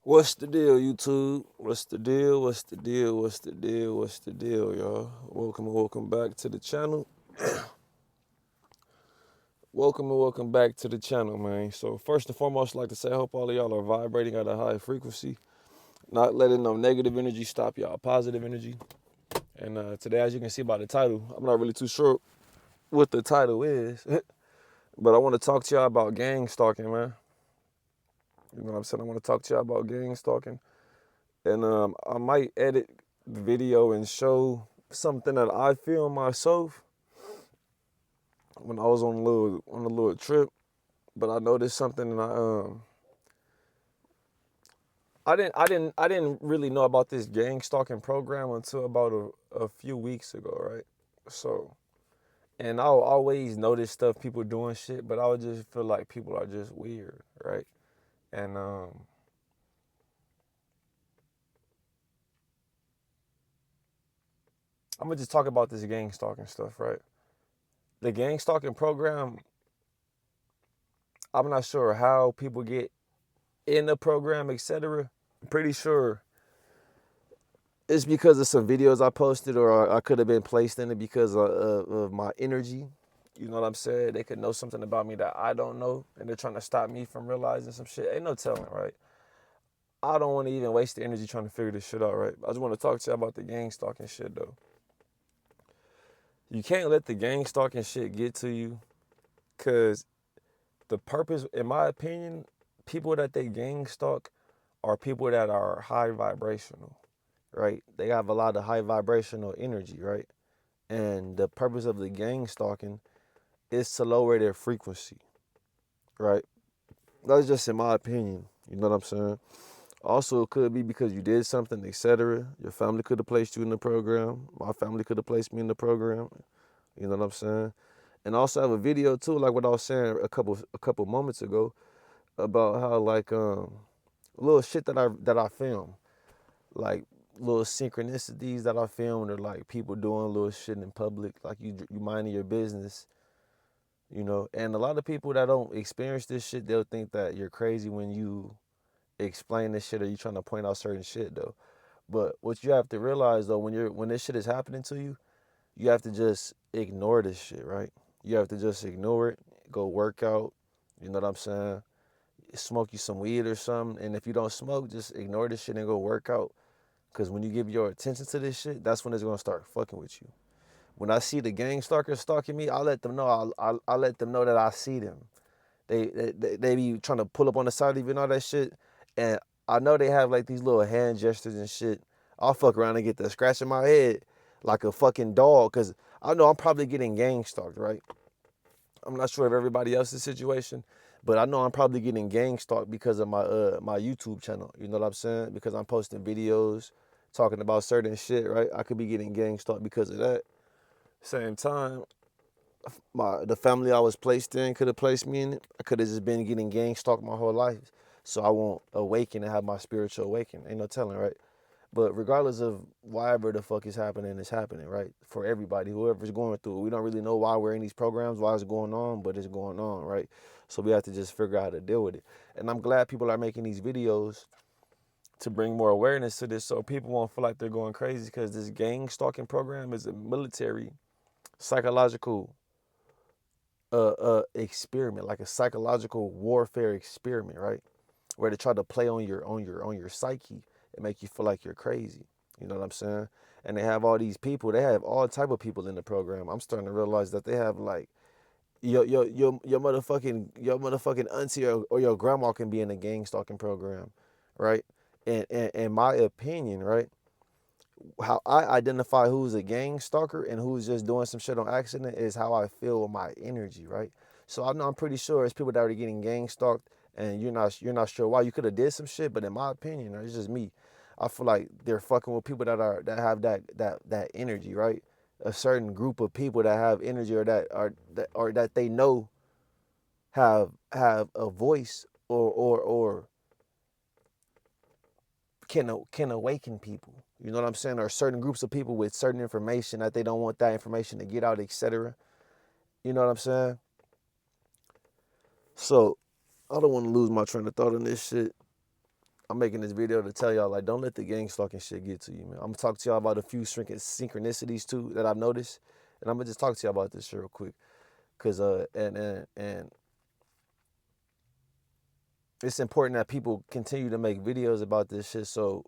What's the deal, YouTube? What's the deal? What's the deal? What's the deal? What's the deal, y'all? Welcome back to the channel. Welcome back to the channel, man. So first and foremost, I'd like to say I hope all of y'all are vibrating at a high frequency, not letting no negative energy stop y'all positive energy. And today, as you can see by the title, I'm not really too sure what the title is, but I want to talk to y'all about gang stalking, man. You know what I'm saying? I want to talk to y'all about gang stalking. And I might edit the video and show something that I filmed myself when I was on a little trip. But I noticed something, and I didn't really know about this gang stalking program until about a few weeks ago, right? So, and I'll always notice stuff, people doing shit, but I would just feel like people are just weird, right? And I'm gonna just talk about this gang stalking stuff, right? The gang stalking program, I'm not sure how people get in the program, etc. Pretty sure it's because of some videos I posted, or I could have been placed in it because of my energy. You know what I'm saying? They could know something about me that I don't know, and they're trying to stop me from realizing some shit. Ain't no telling, right? I don't want to even waste the energy trying to figure this shit out, right? I just want to talk to you about the gang stalking shit, though. You can't let the gang stalking shit get to you, because the purpose, in my opinion, people that they gang stalk are people that are high vibrational, right? They have a lot of high vibrational energy, right? And the purpose of the gang stalking is to lower their frequency, right? That's just in my opinion. You know what I'm saying? Also, it could be because you did something, etc. Your family could have placed you in the program. My family could have placed me in the program. You know what I'm saying? And also, I have a video too, like what I was saying a couple moments ago, about how like little shit that I film, like little synchronicities that I filmed, or like people doing little shit in public, like you minding your business, you know. And a lot of people that don't experience this shit, they'll think that you're crazy when you explain this shit, or you trying to point out certain shit though. But what you have to realize though, when this shit is happening to you, you have to just ignore this shit, right? You have to just ignore it, go work out, you know what I'm saying? Smoke you some weed or something. And if you don't smoke, just ignore this shit and go work out. Because when you give your attention to this shit, that's when it's going to start fucking with you. When I see the gang stalkers stalking me, I'll let them know. I'll let them know that I see them. They be trying to pull up on the side of you and all that shit. And I know they have like these little hand gestures and shit. I'll fuck around and get the scratch in my head like a fucking dog. Because I know I'm probably getting gang stalked, right? I'm not sure of everybody else's situation, but I know I'm probably getting gang stalked because of my YouTube channel. You know what I'm saying? Because I'm posting videos talking about certain shit, right? I could be getting gang stalked because of that. Same time, the family I was placed in could have placed me in it. I could have just been getting gang stalked my whole life. So I won't awaken and have my spiritual awakening. Ain't no telling, right? But regardless of whatever the fuck is happening, it's happening, right? For everybody, whoever's going through it. We don't really know why we're in these programs, why it's going on, but it's going on, right? So we have to just figure out how to deal with it. And I'm glad people are making these videos to bring more awareness to this, so people won't feel like they're going crazy, because this gang stalking program is a military psychological experiment, like a psychological warfare experiment, right? Where they try to play on your psyche and make you feel like you're crazy. You know what I'm saying? And they have all these people. They have all type of people in the program. I'm starting to realize that they have like your motherfucking auntie, or your grandma can be in a gang stalking program, right? And in my opinion, right, how I identify who's a gang stalker and who's just doing some shit on accident is how I feel with my energy, right? So I know, I'm pretty sure it's people that are getting gang stalked, and you're not sure why. You could have did some shit, but in my opinion, right, it's just me, I feel like they're fucking with people that have that energy, right? A certain group of people that have energy, or that they know have a voice, or can awaken people. You know what I'm saying? Or certain groups of people with certain information that they don't want that information to get out, etc. You know what I'm saying? So I don't want to lose my train of thought on this shit. I'm making this video to tell y'all, like, don't let the gang stalking shit get to you, man. I'm gonna talk to y'all about a few synchronicities too that I've noticed, and I'm gonna just talk to y'all about this shit real quick, cause and it's important that people continue to make videos about this shit so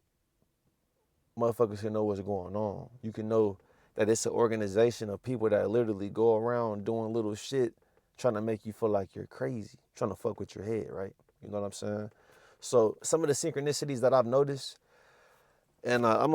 motherfuckers can know what's going on. You can know that it's an organization of people that literally go around doing little shit, trying to make you feel like you're crazy, trying to fuck with your head, right? You know what I'm saying? So some of the synchronicities that I've noticed, and I'm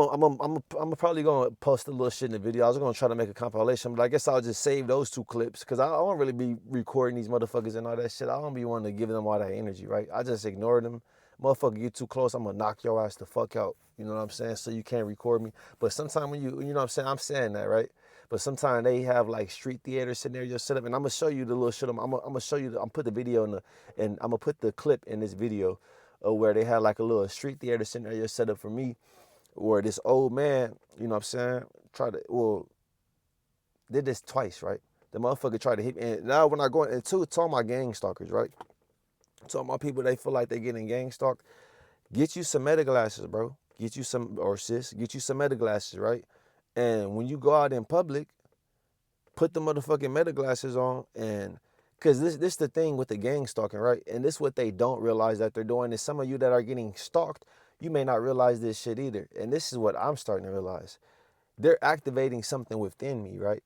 probably gonna post a little shit in the video. I was gonna try to make a compilation, but I guess I'll just save those 2 clips because I don't really be recording these motherfuckers and all that shit. I don't be wanting to give them all that energy, right? I just ignore them. Motherfucker get too close, I'm gonna knock your ass the fuck out. You know what I'm saying? So you can't record me. But sometimes when you know what I'm saying that, right? But sometimes they have like street theater scenario set up, and I'm gonna show you the little shit. I'm gonna show you. I'm put the video in and I'm gonna put the clip in this video, where they had like a little street theater scenario set up for me, where this old man, you know what I'm saying, did this twice, right? The motherfucker tried to hit me. And now when I go into to all my gang stalkers, right? To all my people, they feel like they're getting gang stalked. Get you some meta glasses, bro. Get you some, or sis, get you some meta glasses, right? And when you go out in public, put the motherfucking meta glasses on, and because this the thing with the gang stalking, right? And this what they don't realize that they're doing is some of you that are getting stalked, you may not realize this shit either. And this is what I'm starting to realize. They're activating something within me, right?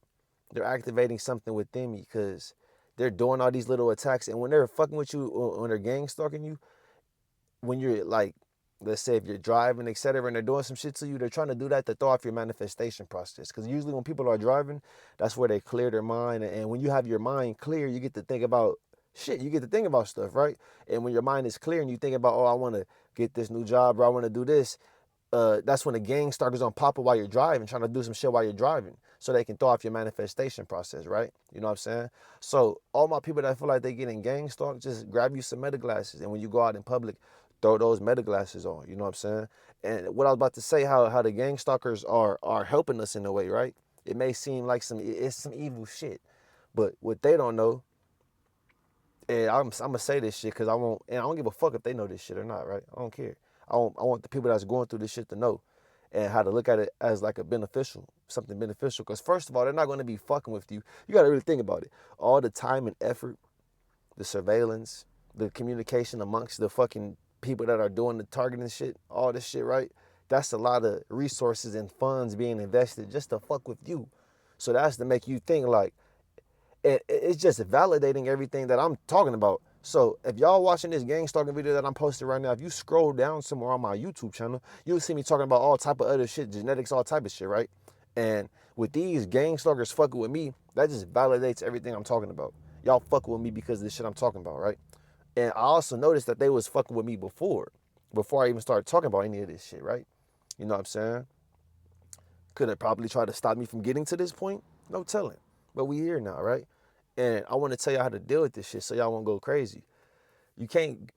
They're activating something within me because they're doing all these little attacks. And when they're fucking with you, when they're gang stalking you, when you're like, let's say if you're driving, etc., and they're doing some shit to you, they're trying to do that to throw off your manifestation process. Because usually when people are driving, that's where they clear their mind. And when you have your mind clear, you get to think about shit. You get to think about stuff, right? And when your mind is clear and you think about, oh, I want to get this new job or I want to do this, that's when the gang starts on pop up while you're driving, trying to do some shit while you're driving, so they can throw off your manifestation process, right? You know what I'm saying? So all my people that feel like they getting gang stalked, just grab you some meta glasses, and when you go out in public, throw those meta glasses on. You know what I'm saying? And what I was about to say, how the gang stalkers are helping us in a way, right? It may seem like it's some evil shit, but what they don't know, and I'm gonna say this shit because I don't give a fuck if they know this shit or not, right? I don't care. I want the people that's going through this shit to know, and how to look at it as like something beneficial. Because first of all, they're not going to be fucking with you. You got to really think about it. All the time and effort, the surveillance, the communication amongst the fucking people that are doing the targeting shit, all this shit, right? That's a lot of resources and funds being invested just to fuck with you. So that's to make you think like, it's just validating everything that I'm talking about. So if y'all watching this gang stalking video that I'm posting right now, if you scroll down somewhere on my YouTube channel, you'll see me talking about all type of other shit, genetics, all type of shit, right? And with these gang stalkers fucking with me, that just validates everything I'm talking about. Y'all fucking with me because of this shit I'm talking about, right? And I also noticed that they was fucking with me before I even started talking about any of this shit, right? You know what I'm saying? Could have probably tried to stop me from getting to this point. No telling. But we here now, right? And I want to tell y'all how to deal with this shit so y'all won't go crazy. You can't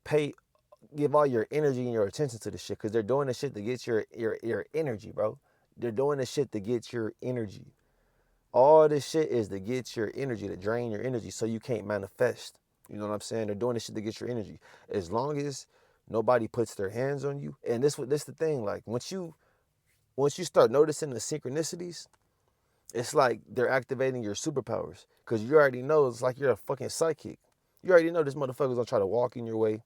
give all your energy and your attention to this shit because they're doing this shit to get your energy, bro. They're doing this shit to get your energy. All this shit is to get your energy, to drain your energy so you can't manifest. You know what I'm saying? They're doing this shit to get your energy. As long as nobody puts their hands on you. And this the thing, like once you start noticing the synchronicities, it's like they're activating your superpowers. Because you already know it's like you're a fucking psychic. You already know this motherfucker's gonna try to walk in your way.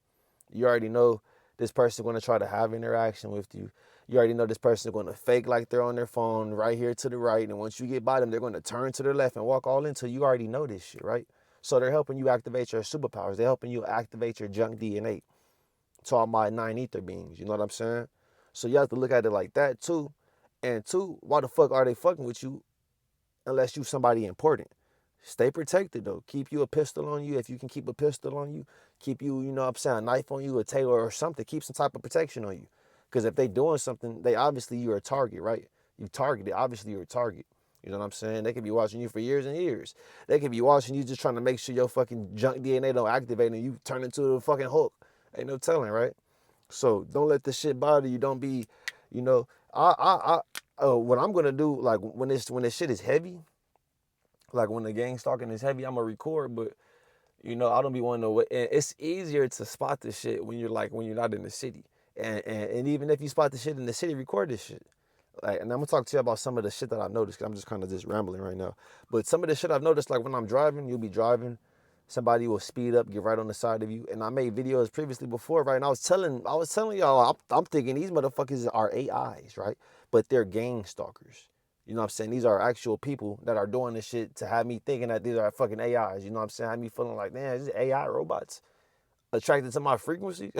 You already know this person's gonna try to have interaction with you. You already know this person's gonna fake like they're on their phone right here to the right. And once you get by them, they're gonna turn to their left and walk all into. You already know this shit, right? So they're helping you activate your superpowers. They're helping you activate your junk DNA. To all my 9 ether beings, you know what I'm saying? So you have to look at it like that too. And two, why the fuck are they fucking with you unless you somebody important? Stay protected though. Keep you a pistol on you if you can keep a pistol on you. Keep you, you know what I'm saying, a knife on you, a tail or something. Keep some type of protection on you. Because if they doing something, they obviously you're a target, right? You targeted, obviously you're a target. You know what I'm saying? They could be watching you for years and years. They could be watching you just trying to make sure your fucking junk DNA don't activate and you turn into a fucking Hulk. Ain't no telling, right? So don't let this shit bother you. Don't be, you know, what I'm gonna do, like when this shit is heavy, like when the gang stalking is heavy, I'm gonna record, but you know, I don't be wanting to wait. And it's easier to spot this shit when you're not in the city. And even if you spot the shit in the city, record this shit. Like, and I'm gonna talk to you about some of the shit that I've noticed. Cause I'm just kind of just rambling right now. But some of the shit I've noticed, like when I'm driving, you'll be driving, somebody will speed up, get right on the side of you. And I made videos previously before, right? And I was telling y'all, I'm thinking these motherfuckers are AIs, right? But they're gang stalkers. You know what I'm saying? These are actual people that are doing this shit to have me thinking that these are fucking AIs. You know what I'm saying? Have me feeling like, man, these AI robots attracted to my frequency.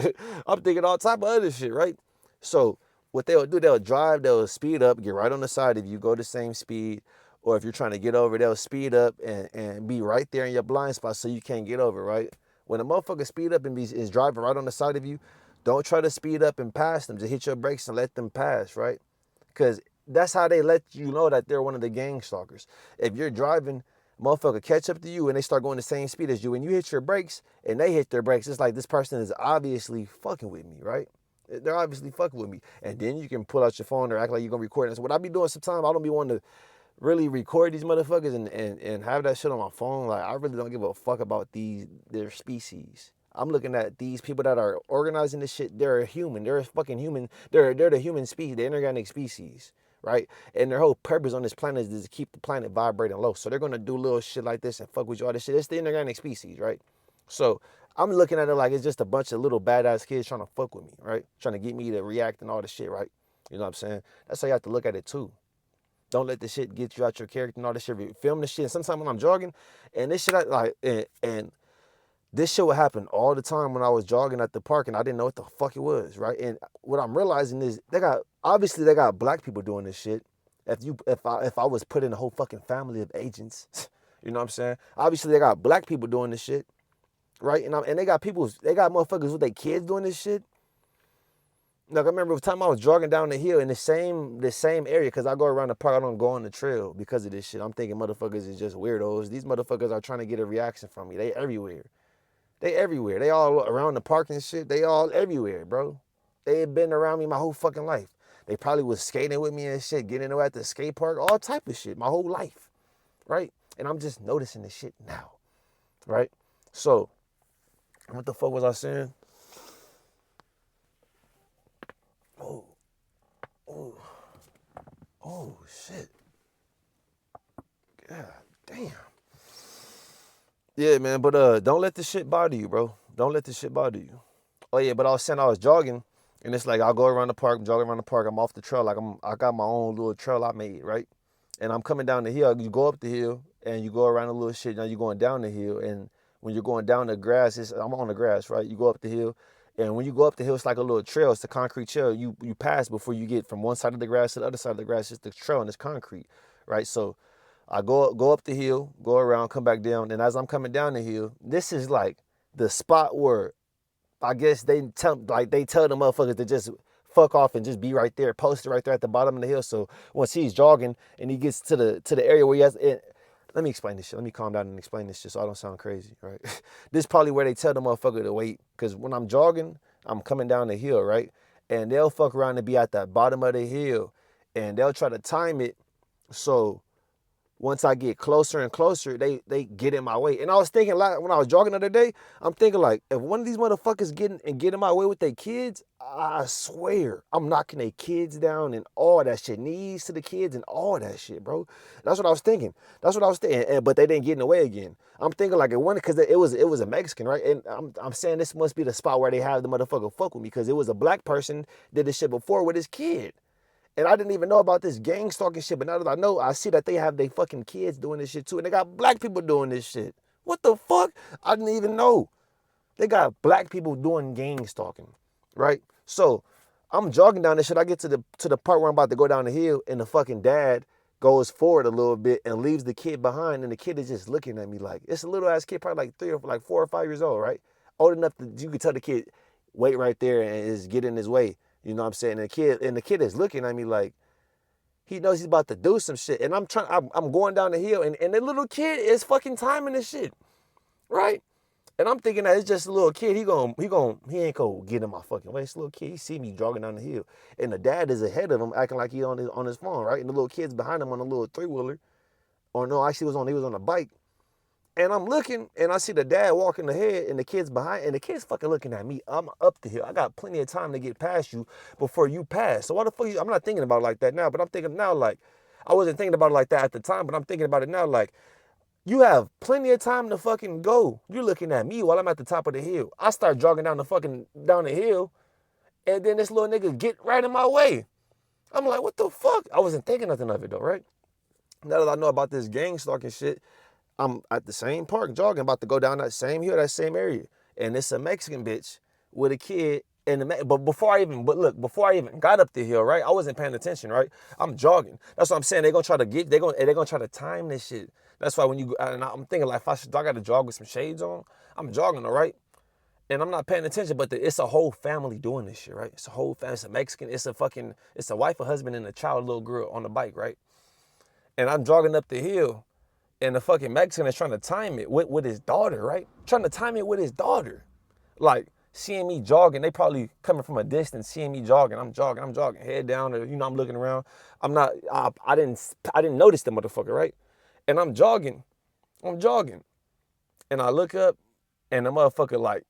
I'm thinking all type of other shit, right? So what they'll do, they'll drive, they'll speed up, get right on the side of you, go the same speed. Or if you're trying to get over, they'll speed up and be right there in your blind spot so you can't get over, right? When a motherfucker speed up and is driving right on the side of you, don't try to speed up and pass them. Just hit your brakes and let them pass, right? Because that's how they let you know that they're one of the gang stalkers. If you're driving, motherfucker catch up to you and they start going the same speed as you, and you hit your brakes and they hit their brakes, it's like this person is obviously fucking with me, right? They're obviously fucking with me. And then you can pull out your phone or act like you're gonna record it. So what I be doing sometimes, I don't be wanting to really record these motherfuckers and have that shit on my phone. Like, I really don't give a fuck about their species. I'm looking at these people that are organizing this shit. They're a human. They're a fucking human. They're the human species, the inorganic species, right? And their whole purpose on this planet is to keep the planet vibrating low. So they're gonna do little shit like this and fuck with you all this shit. It's the inorganic species, right? So I'm looking at it like it's just a bunch of little badass kids trying to fuck with me, right? Trying to get me to react and all this shit, right? You know what I'm saying? That's how you have to look at it too. Don't let the shit get you out your character and all this shit. Film the shit. And sometimes when I'm jogging, and this shit, and this shit would happen all the time when I was jogging at the park and I didn't know what the fuck it was, right? And what I'm realizing is they got black people doing this shit. If I was put in a whole fucking family of agents, you know what I'm saying? Obviously they got black people doing this shit, right? And they got motherfuckers with their kids doing this shit. Like, I remember the time I was jogging down the hill in the same area, because I go around the park, I don't go on the trail because of this shit. I'm thinking motherfuckers is just weirdos. These motherfuckers are trying to get a reaction from me. They everywhere. They everywhere. They all around the park and shit. They all everywhere, bro. They had been around me my whole fucking life. They probably was skating with me and shit, getting away at the skate park, all type of shit, my whole life, right? And I'm just noticing this shit now, right? So, what the fuck was I saying? Oh, oh, oh, shit. God damn. Yeah, man, but don't let this shit bother you, bro. Don't let this shit bother you. Oh yeah, but I was saying I was jogging, and it's like I'll go around the park, I'm jogging around the park, I'm off the trail, like I got my own little trail I made, right? And I'm coming down the hill. You go up the hill and you go around a little shit. Now you're going down the hill, and when you're going down the grass, I'm on the grass, right? You go up the hill, and when you go up the hill, it's like a little trail. It's a concrete trail. You pass before you get from one side of the grass to the other side of the grass. It's the trail and it's concrete, right? So I go up the hill, go around, come back down, and as I'm coming down the hill, this is like the spot where I guess they tell the motherfuckers to just fuck off and just be right there, posted right there at the bottom of the hill. So once he's jogging and he gets to the area where he has it, let me explain this shit. Let me calm down and explain this shit so I don't sound crazy, right? This is probably where they tell the motherfucker to wait. Cause when I'm jogging, I'm coming down the hill, right? And they'll fuck around and be at the bottom of the hill and they'll try to time it so once I get closer and closer, they get in my way. And I was thinking, like, when I was jogging the other day, I'm thinking, like, if one of these motherfuckers get in my way with their kids, I swear, I'm knocking their kids down and all that shit. Knees to the kids and all that shit, bro. That's what I was thinking. But they didn't get in the way again. I'm thinking, like, because it was a Mexican, right? And I'm saying this must be the spot where they have the motherfucker fuck with me, because it was a black person did this shit before with his kid. And I didn't even know about this gang stalking shit, but now that I know, I see that they have their fucking kids doing this shit too. And they got black people doing this shit. What the fuck? I didn't even know. They got black people doing gang stalking, right? So I'm jogging down this shit. I get to the part where I'm about to go down the hill, and the fucking dad goes forward a little bit and leaves the kid behind, and the kid is just looking at me like, it's a little ass kid, probably like 4 or 5 years old, right? Old enough that you could tell the kid, wait right there and is get in his way. You know what I'm saying? And the kid is looking at me like he knows he's about to do some shit. And I'm going down the hill, and the little kid is fucking timing this shit, right? And I'm thinking that it's just a little kid. He ain't gonna get in my fucking way. It's a little kid. He see me jogging down the hill, and the dad is ahead of him, acting like he on his phone, right? And the little kid's behind him on a little 3-wheeler, or no, actually he was on a bike. And I'm looking, and I see the dad walking ahead, and the kid's behind, and the kid's fucking looking at me. I'm up the hill. I got plenty of time to get past you before you pass. So why the fuck I'm not thinking about it like that now, but I'm thinking now like, I wasn't thinking about it like that at the time, but I'm thinking about it now like, you have plenty of time to fucking go. You're looking at me while I'm at the top of the hill. I start jogging down the hill, and then this little nigga get right in my way. I'm like, what the fuck? I wasn't thinking nothing of it though, right? Now that I know about this gang stalking shit, I'm at the same park jogging, about to go down that same hill, that same area. And it's a Mexican bitch with a kid in the before I even got up the hill, right? I wasn't paying attention, right? I'm jogging. That's what I'm saying. They're gonna try to try to time this shit. That's why when you and I'm thinking like, if I gotta jog with some shades on, I'm jogging, all right? And I'm not paying attention, but it's a whole family doing this shit, right? It's a whole family. It's a Mexican. It's a wife, a husband, and a child, a little girl on the bike, right? And I'm jogging up the hill, and the fucking Mexican is trying to time it with his daughter, right? Trying to time it with his daughter. Like, seeing me jogging, they probably coming from a distance, seeing me jogging. I'm jogging, head down, or, I'm looking around. I didn't notice the motherfucker, right? And I'm jogging. And I look up, and the motherfucker, like,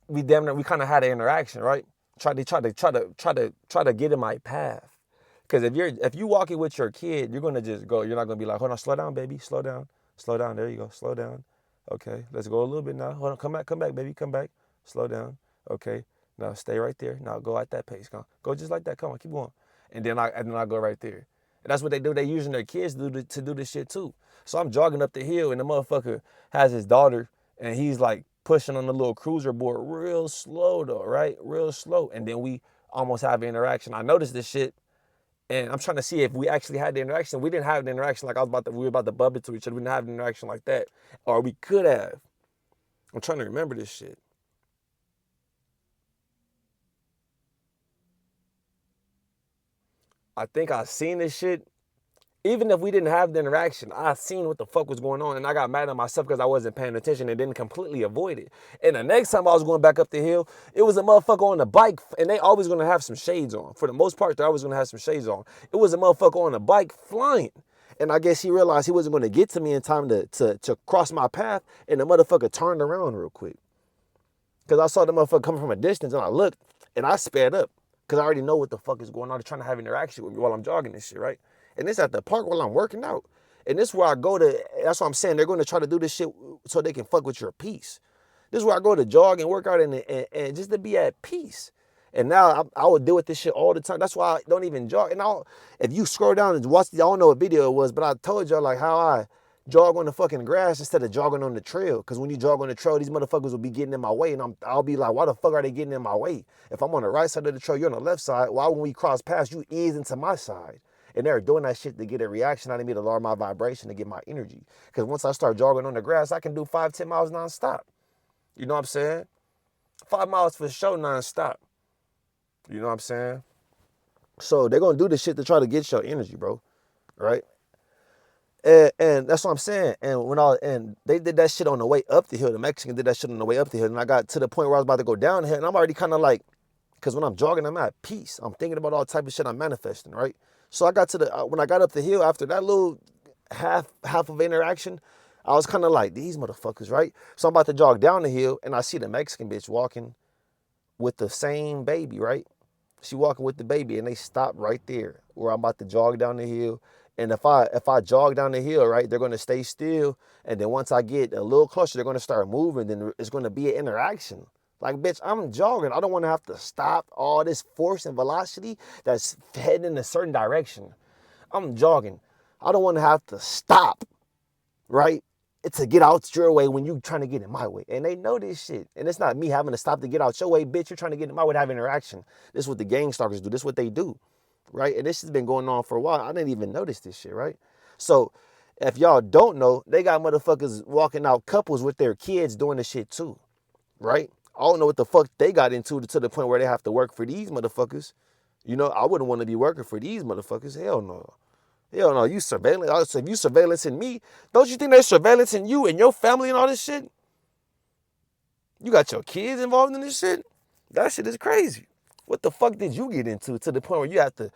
we kind of had an interaction, right? Try to get in my path. Because if you walking with your kid, you're gonna just go. You're not gonna be like, hold on, slow down, baby, slow down. There you go, slow down. Okay, let's go a little bit now. Hold on, come back, baby, come back. Slow down. Okay, now stay right there. Now go at that pace. Go just like that. Come on, keep going. And then I go right there. And that's what they do. They using their kids to do this shit too. So I'm jogging up the hill, and the motherfucker has his daughter, and he's like pushing on the little cruiser board real slow though, right? Real slow. And then we almost have an interaction. I noticed this shit. And I'm trying to see if we actually had the interaction. We didn't have the interaction like we were about to bump into each other. We didn't have an interaction like that. Or we could have. I'm trying to remember this shit. I think I seen this shit. Even if we didn't have the interaction, I seen what the fuck was going on, and I got mad at myself because I wasn't paying attention and didn't completely avoid it. And the next time I was going back up the hill, it was a motherfucker on the bike, and they always gonna have some shades on. For the most part, they're always gonna have some shades on. It was a motherfucker on the bike flying. And I guess he realized he wasn't gonna get to me in time to cross my path, and the motherfucker turned around real quick. Because I saw the motherfucker coming from a distance, and I looked, and I sped up. Because I already know what the fuck is going on. They're trying to have interaction with me while I'm jogging this shit, right? And this at the park while I'm working out. And this is where I go to, that's what I'm saying, they're going to try to do this shit so they can fuck with your peace. This is where I go to jog and work out and just to be at peace. And now I would deal with this shit all the time. That's why I don't even jog. And if you scroll down and watch, I don't know what video it was, but I told y'all like how I jog on the fucking grass instead of jogging on the trail. Because when you jog on the trail, these motherfuckers will be getting in my way. And I'll be like, why the fuck are they getting in my way? If I'm on the right side of the trail, you're on the left side. Why when we cross paths, you ease into my side? And they're doing that shit to get a reaction out of me, to lower my vibration, to get my energy. Because once I start jogging on the grass, I can do 5-10 miles nonstop. You know what I'm saying? 5 miles for sure nonstop. You know what I'm saying? So they're going to do this shit to try to get your energy, bro. Right? And that's what I'm saying. And they did that shit on the way up the hill. The Mexican did that shit on the way up the hill. And I got to the point where I was about to go down the hill. And I'm already kind of like, because when I'm jogging, I'm at peace. I'm thinking about all type of shit I'm manifesting, right? So I got when I got up the hill after that little half of interaction, I was kind of like, these motherfuckers, right? So I'm about to jog down the hill, and I see the Mexican bitch walking with the same baby, right? She walking with the baby, and they stop right there where I'm about to jog down the hill. And if I jog down the hill, right, they're gonna stay still. And then once I get a little closer, they're gonna start moving. Then it's gonna be an interaction. Like, bitch, I'm jogging. I don't want to have to stop all this force and velocity that's heading in a certain direction. I'm jogging. I don't want to have to stop, right? It's to get out your way when you trying to get in my way. And they know this shit. And it's not me having to stop to get out your way, bitch. You're trying to get in my way to have interaction. This is what the Gangstalkers do. This is what they do, right? And this has been going on for a while. I didn't even notice this shit, right? So if y'all don't know, they got motherfuckers walking out couples with their kids doing this shit too, right? I don't know what the fuck they got into to the point where they have to work for these motherfuckers. You know, I wouldn't want to be working for these motherfuckers. Hell no. Hell no. You surveillance. If you surveillancing me, don't you think they're surveillancing you and your family and all this shit? You got your kids involved in this shit? That shit is crazy. What the fuck did you get into to the point where you have to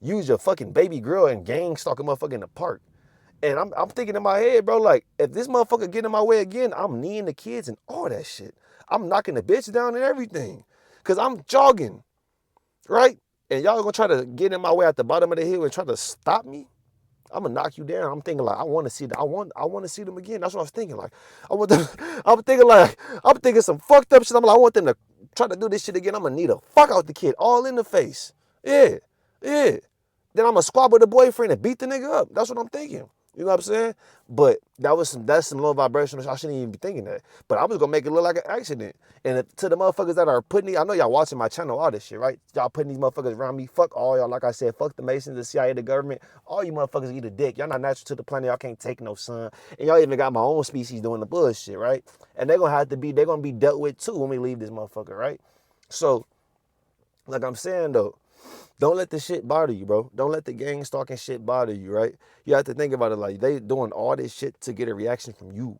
use your fucking baby girl and gang stalk a motherfucker in the park? And I'm thinking in my head, bro, like, if this motherfucker get in my way again, I'm kneeing the kids and all that shit. I'm knocking the bitch down and everything. Cause I'm jogging, right? And y'all gonna try to get in my way at the bottom of the hill and try to stop me? I'm gonna knock you down. I'm thinking like I want to see I want to see them again. That's what I was thinking. Like I want them. I'm thinking some fucked up shit. I'm like I want them to try to do this shit again. I'm gonna need a fuck out the kid all in the face. Yeah, yeah. Then I'm gonna squabble the boyfriend and beat the nigga up. That's what I'm thinking. You know what I'm saying? But that's some low vibrational. I shouldn't even be thinking that. But I was gonna make it look like an accident. And to the motherfuckers that are putting, I know y'all watching my channel, all this shit, right? Y'all putting these motherfuckers around me. Fuck all y'all. Like I said, fuck the Masons, the CIA, the government. All you motherfuckers eat a dick. Y'all not natural to the planet. Y'all can't take no sun. And y'all even got my own species doing the bullshit, right? And they're gonna be dealt with too when we leave this motherfucker, right? So, like I'm saying though, don't let the shit bother you, bro. Don't let the gang stalking shit bother you, right? You have to think about it like they doing all this shit to get a reaction from you.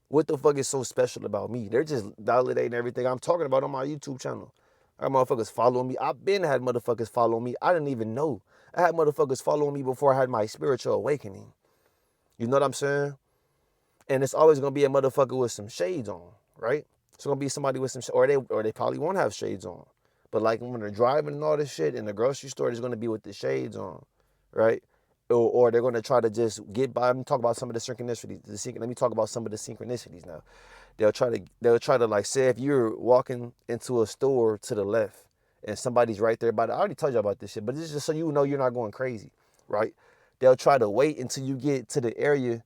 What the fuck is so special about me? They're just validating everything I'm talking about on my YouTube channel. I had motherfuckers following me. I've been had motherfuckers follow me. I didn't even know. I had motherfuckers following me before I had my spiritual awakening. You know what I'm saying? And it's always gonna be a motherfucker with some shades on, right? It's gonna be somebody with some, or they probably won't have shades on. But like when they're driving and all this shit in the grocery store, it's gonna be with the shades on, right? Or they're gonna try to just get by. Let me talk about some of the synchronicities. Let me talk about some of the synchronicities now. They'll try to like say if you're walking into a store to the left and somebody's right there by the. I already told you about this shit, but it's just so you know you're not going crazy, right? They'll try to wait until you get to the area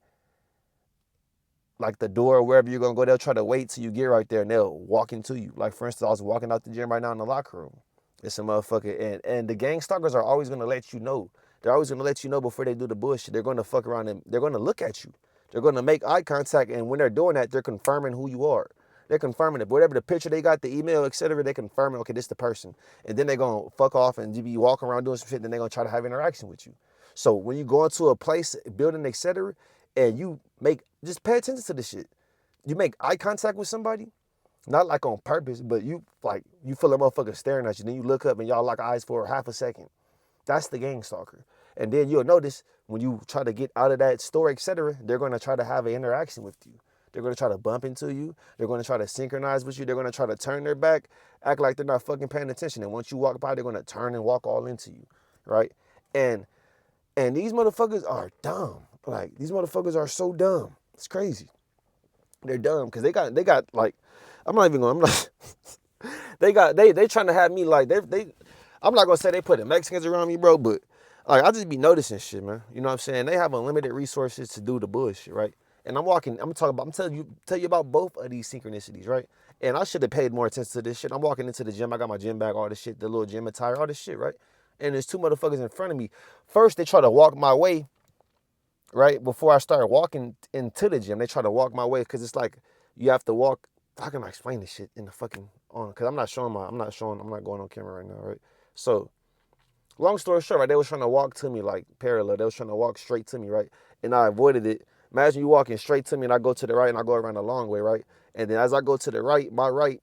like the door or wherever you're gonna go, they'll try to wait till you get right there and they'll walk into you. Like for instance, I was walking out the gym right now in the locker room. It's a motherfucker, and the gang stalkers are always gonna let you know. They're always gonna let you know before they do the bullshit. They're gonna fuck around and they're gonna look at you. They're gonna make eye contact, and when they're doing that, they're confirming who you are. They're confirming it. Whatever the picture they got, the email, etc., they confirming, okay, this is the person. And then they're gonna fuck off and you be walking around doing some shit, then they're gonna try to have interaction with you. So when you go into a place, building, etc., and you make just pay attention to the shit. You make eye contact with somebody, not like on purpose, but you feel a motherfucker staring at you. Then you look up and y'all lock eyes for half a second. That's the gang stalker. And then you'll notice when you try to get out of that store, etc., they're going to try to have an interaction with you. They're going to try to bump into you. They're going to try to synchronize with you. They're going to try to turn their back, act like they're not fucking paying attention. And once you walk by, they're going to turn and walk all into you, right? And these motherfuckers are dumb. Like these motherfuckers are so dumb. It's crazy. They're dumb because they got like, I'm not even going. I'm not. they trying to have me like they. I'm not gonna say they put the Mexicans around me, bro, but like I just be noticing shit, man. You know what I'm saying? They have unlimited resources to do the bullshit, right? And I'm tell you about both of these synchronicities, right? And I should have paid more attention to this shit. I'm walking into the gym, I got my gym bag, all this shit, the little gym attire, all this shit, right? And there's two motherfuckers in front of me. First, they try to walk my way, right? Before I started walking into the gym, they try to walk my way because it's like you have to walk. How can I explain this shit in the fucking on? Because I'm not going on camera right now, right? So long story short, right, they was trying to walk to me like parallel. They was trying to walk straight to me, right? And I avoided it. Imagine you walking straight to me and I go to the right and I go around the long way, right? And then as I go to the right, my right,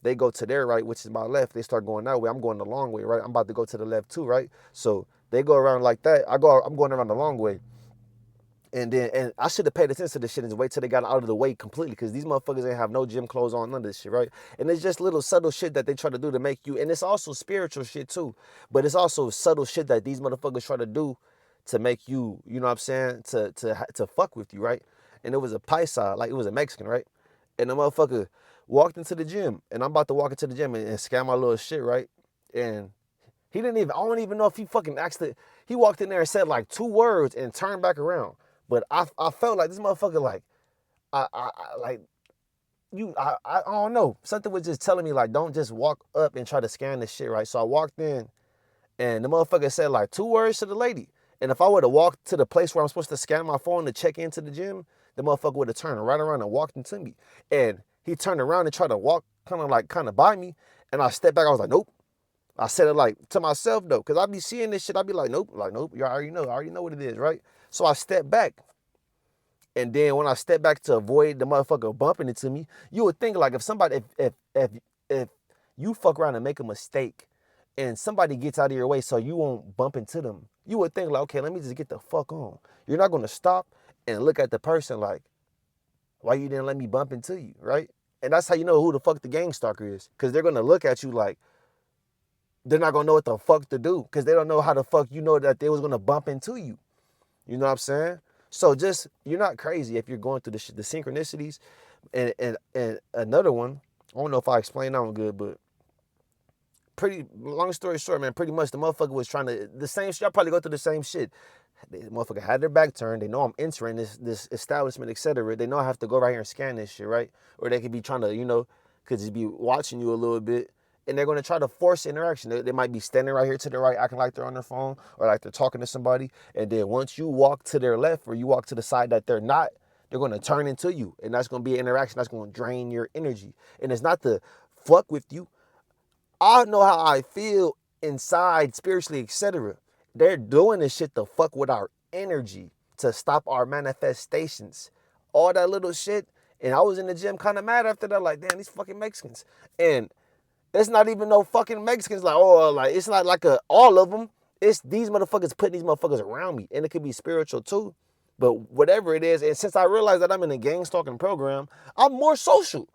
they go to their right, which is my left. They start going that way. I'm going the long way, right? I'm about to go to the left too, right? So they go around like that. I'm going around the long way. And I should have paid attention to this shit and wait till they got out of the way completely because these motherfuckers ain't have no gym clothes on, none of this shit, right? And it's just little subtle shit that they try to do to make you, and it's also spiritual shit too, but it's also subtle shit that these motherfuckers try to do to make you, you know what I'm saying, to fuck with you, right? And it was a paisa, like it was a Mexican, right? And the motherfucker walked into the gym, and I'm about to walk into the gym and scan my little shit, right? And he didn't even, I don't even know if he fucking actually, he walked in there and said like 2 words and turned back around. But I felt like this motherfucker, like, like, I don't know. Something was just telling me, like, don't just walk up and try to scan this shit, right? So I walked in, and the motherfucker said, like, 2 words to the lady. And if I would have walked to the place where I'm supposed to scan my phone to check into the gym, the motherfucker would have turned right around and walked into me. And he turned around and tried to walk kind of by me. And I stepped back. I was like, nope. I said it, like, to myself, though, because I be seeing this shit. I be like, nope. You already know. I already know what it is, right? So I stepped back. And then when I step back to avoid the motherfucker bumping into me, you would think like if somebody, if you fuck around and make a mistake and somebody gets out of your way so you won't bump into them, you would think like, okay, let me just get the fuck on. You're not gonna stop and look at the person like, why you didn't let me bump into you, right? And that's how you know who the fuck the gang stalker is. Because they're gonna look at you like, they're not gonna know what the fuck to do. Because they don't know how the fuck you know that they was gonna bump into you. You know what I'm saying? So just, you're not crazy if you're going through the synchronicities. And another one, I don't know if I explained that one good, but pretty long story short, man, pretty much the motherfucker was trying to, the same shit, y'all probably go through the same shit. The motherfucker had their back turned. They know I'm entering this establishment, etc. They know I have to go right here and scan this shit, right? Or they could be trying to, could just be watching you a little bit. And they're going to try to force interaction. They might be standing right here to the right, acting like they're on their phone or like they're talking to somebody. And then once you walk to their left or you walk to the side that they're not, they're going to turn into you. And that's going to be an interaction that's going to drain your energy. And it's not to fuck with you. I know how I feel inside, spiritually, etc. They're doing this shit to fuck with our energy, to stop our manifestations. All that little shit. And I was in the gym kind of mad after that, like, damn, these fucking Mexicans. And it's not even no fucking Mexicans, like, oh, like, it's not like all of them. It's these motherfuckers putting these motherfuckers around me. And it could be spiritual too. But whatever it is, and since I realized that I'm in a gang stalking program, I'm more social.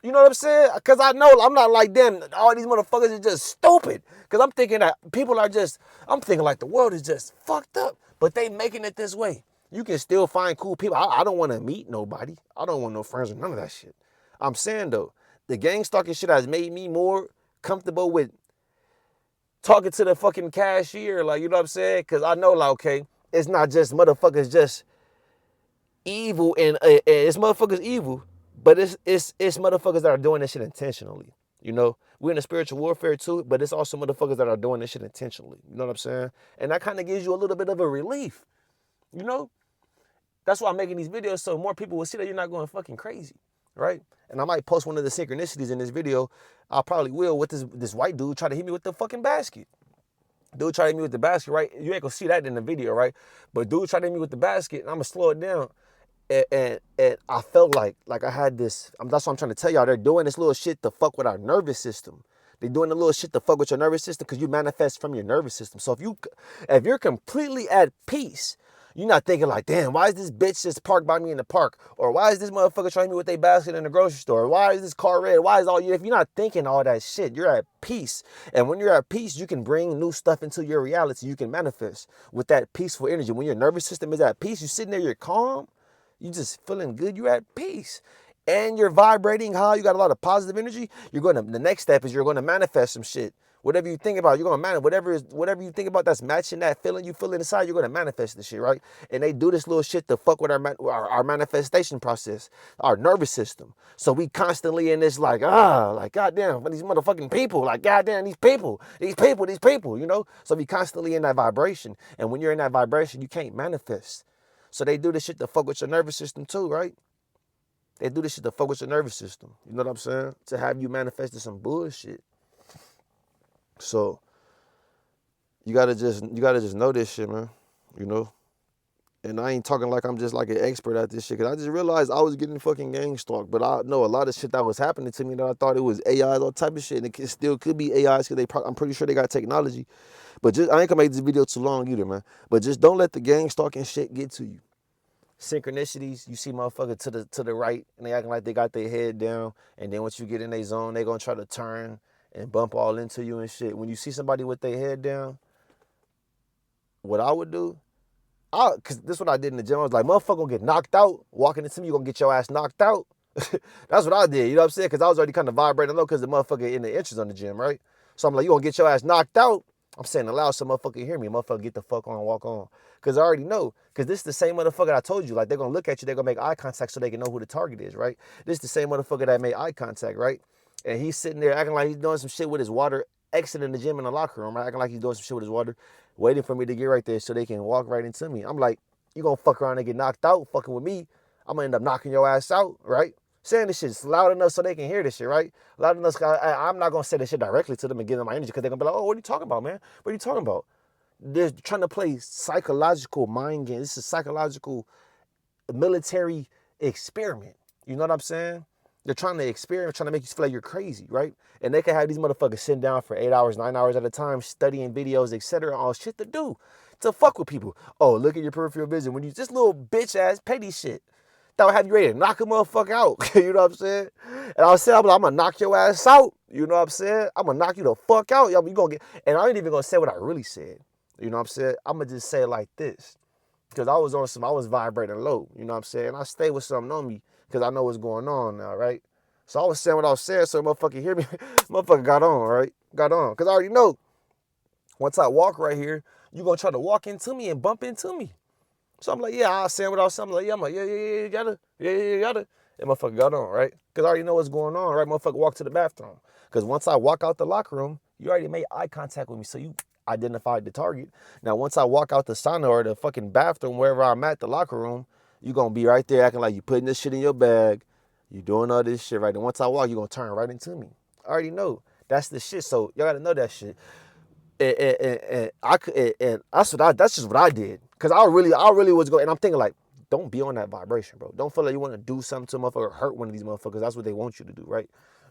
You know what I'm saying? Because I know I'm not like them. All these motherfuckers are just stupid. Because I'm thinking that people are just, I'm thinking like the world is just fucked up. But they making it this way. You can still find cool people. I don't want to meet nobody. I don't want no friends or none of that shit. I'm saying though, the gang stalking shit has made me more comfortable with talking to the fucking cashier. Like, you know what I'm saying? Because I know like, okay, it's not just motherfuckers just evil and it's motherfuckers evil. But it's motherfuckers that are doing this shit intentionally. You know, we're in a spiritual warfare too, but it's also motherfuckers that are doing this shit intentionally. You know what I'm saying? And that kind of gives you a little bit of a relief. You know? That's why I'm making these videos so more people will see that you're not going fucking crazy. Right? And I might post one of the synchronicities in this video. I probably will with this white dude try to hit me with the fucking basket. Dude try to hit me with the basket, right? You ain't gonna see that in the video, right? But dude try to hit me with the basket, and I'm gonna slow it down. And I felt like I had this, that's what I'm trying to tell y'all. They're doing this little shit to fuck with our nervous system. They're doing the little shit to fuck with your nervous system because you manifest from your nervous system. So if you're completely at peace, you're not thinking like, damn, why is this bitch just parked by me in the park? Or why is this motherfucker trying me with their basket in the grocery store? Why is this car red? Why is all you? If you're not thinking all that shit, you're at peace. And when you're at peace, you can bring new stuff into your reality. You can manifest with that peaceful energy. When your nervous system is at peace, you're sitting there, you're calm. You just feeling good. You're at peace. And you're vibrating high. You got a lot of positive energy. The next step is you're going to manifest some shit. Whatever you think about, you're going to manifest. Whatever you think about that's matching that feeling you feel inside, you're going to manifest the shit, right? And they do this little shit to fuck with our manifestation process, our nervous system. So we constantly in this like goddamn, these motherfucking people, like goddamn, these people, you know? So we constantly in that vibration. And when you're in that vibration, you can't manifest. So they do this shit to fuck with your nervous system too, right? They do this shit to fuck with your nervous system. You know what I'm saying? To have you manifesting some bullshit. So you gotta just know this shit, man. You know? And I ain't talking like I'm just like an expert at this shit, cause I just realized I was getting fucking gang stalked. But I know a lot of shit that was happening to me that I thought it was AI, all type of shit. And it still could be AIs, cause I'm pretty sure they got technology. But I ain't gonna make this video too long either, man. But just don't let the gang stalking shit get to you. Synchronicities, you see motherfucker to the right and they acting like they got their head down, and then once you get in their zone, they gonna try to turn and bump all into you and shit. When you see somebody with their head down, what I would do, cause this is what I did in the gym. I was like, motherfucker gonna get knocked out, walking into me, you gonna get your ass knocked out. That's what I did, you know what I'm saying? Cause I was already kind of vibrating low cause the motherfucker in the entrance on the gym, right? So I'm like, you gonna get your ass knocked out? I'm saying aloud so motherfucker hear me. Motherfucker get the fuck on, walk on. Because I already know. Because this is the same motherfucker I told you. Like, they're going to look at you. They're going to make eye contact so they can know who the target is, right? This is the same motherfucker that made eye contact, right? And he's sitting there acting like he's doing some shit with his water, exiting the gym in the locker room, right? Acting like he's doing some shit with his water, waiting for me to get right there so they can walk right into me. I'm like, you going to fuck around and get knocked out fucking with me. I'm going to end up knocking your ass out, right? Saying this shit loud enough so they can hear this shit, right? Loud enough, I'm not going to say this shit directly to them and give them my energy because they're going to be like, oh, what are you talking about, man? What are you talking about? They're trying to play psychological mind games. This is a psychological military experiment. You know what I'm saying? They're trying to experiment, trying to make you feel like you're crazy, right? And they can have these motherfuckers sitting down for 8 hours, 9 hours at a time, studying videos, etc. All shit to do, to fuck with people. Oh, look at your peripheral vision. When you just little bitch ass petty shit that would have you ready to knock a motherfucker out. You know what I'm saying? And I was saying, I'm gonna knock your ass out. You know what I'm saying? I'm gonna knock you the fuck out. You gonna get, and I ain't even gonna say what I really said. You know what I'm saying? I'm gonna just say it like this. Because I was vibrating low. You know what I'm saying? I stay with something on me because I know what's going on now, right? So I was saying what I was saying, so motherfucker hear me. Motherfucker got on, right? Got on. Because I already know once I walk right here, you gonna try to walk into me and bump into me. So I'm like, yeah, I was saying what I was saying. I'm like, yeah, you gotta. You gotta. And motherfucker got on, right? Because I already know what's going on, right? Motherfucker walk to the bathroom. Because once I walk out the locker room, you already made eye contact with me, so you identified the target. Now, once I walk out the sauna or the fucking bathroom, wherever I'm at, the locker room, you gonna be right there acting like you putting this shit in your bag. You doing all this shit, right? And once I walk, you gonna turn right into me. I already know. That's the shit. So y'all gotta know that shit. That's just what I did. Cause I really was going, and I'm thinking like, don't be on that vibration, bro. Don't feel like you want to do something to a motherfucker or hurt one of these motherfuckers. That's what they want you to do, right?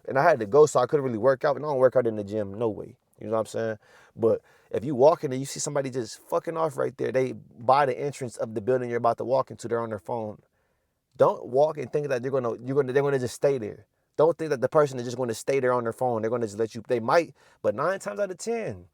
And I had to go, so I couldn't really work out. And I don't work out in the gym, no way. You know what I'm saying? But if you walk in and you see somebody just fucking off right there, they by the entrance of the building you're about to walk into, they're on their phone. Don't walk and think that they're gonna just stay there. Don't think that the person is just gonna stay there on their phone. They're gonna just let you. They might, but 9 times out of 10,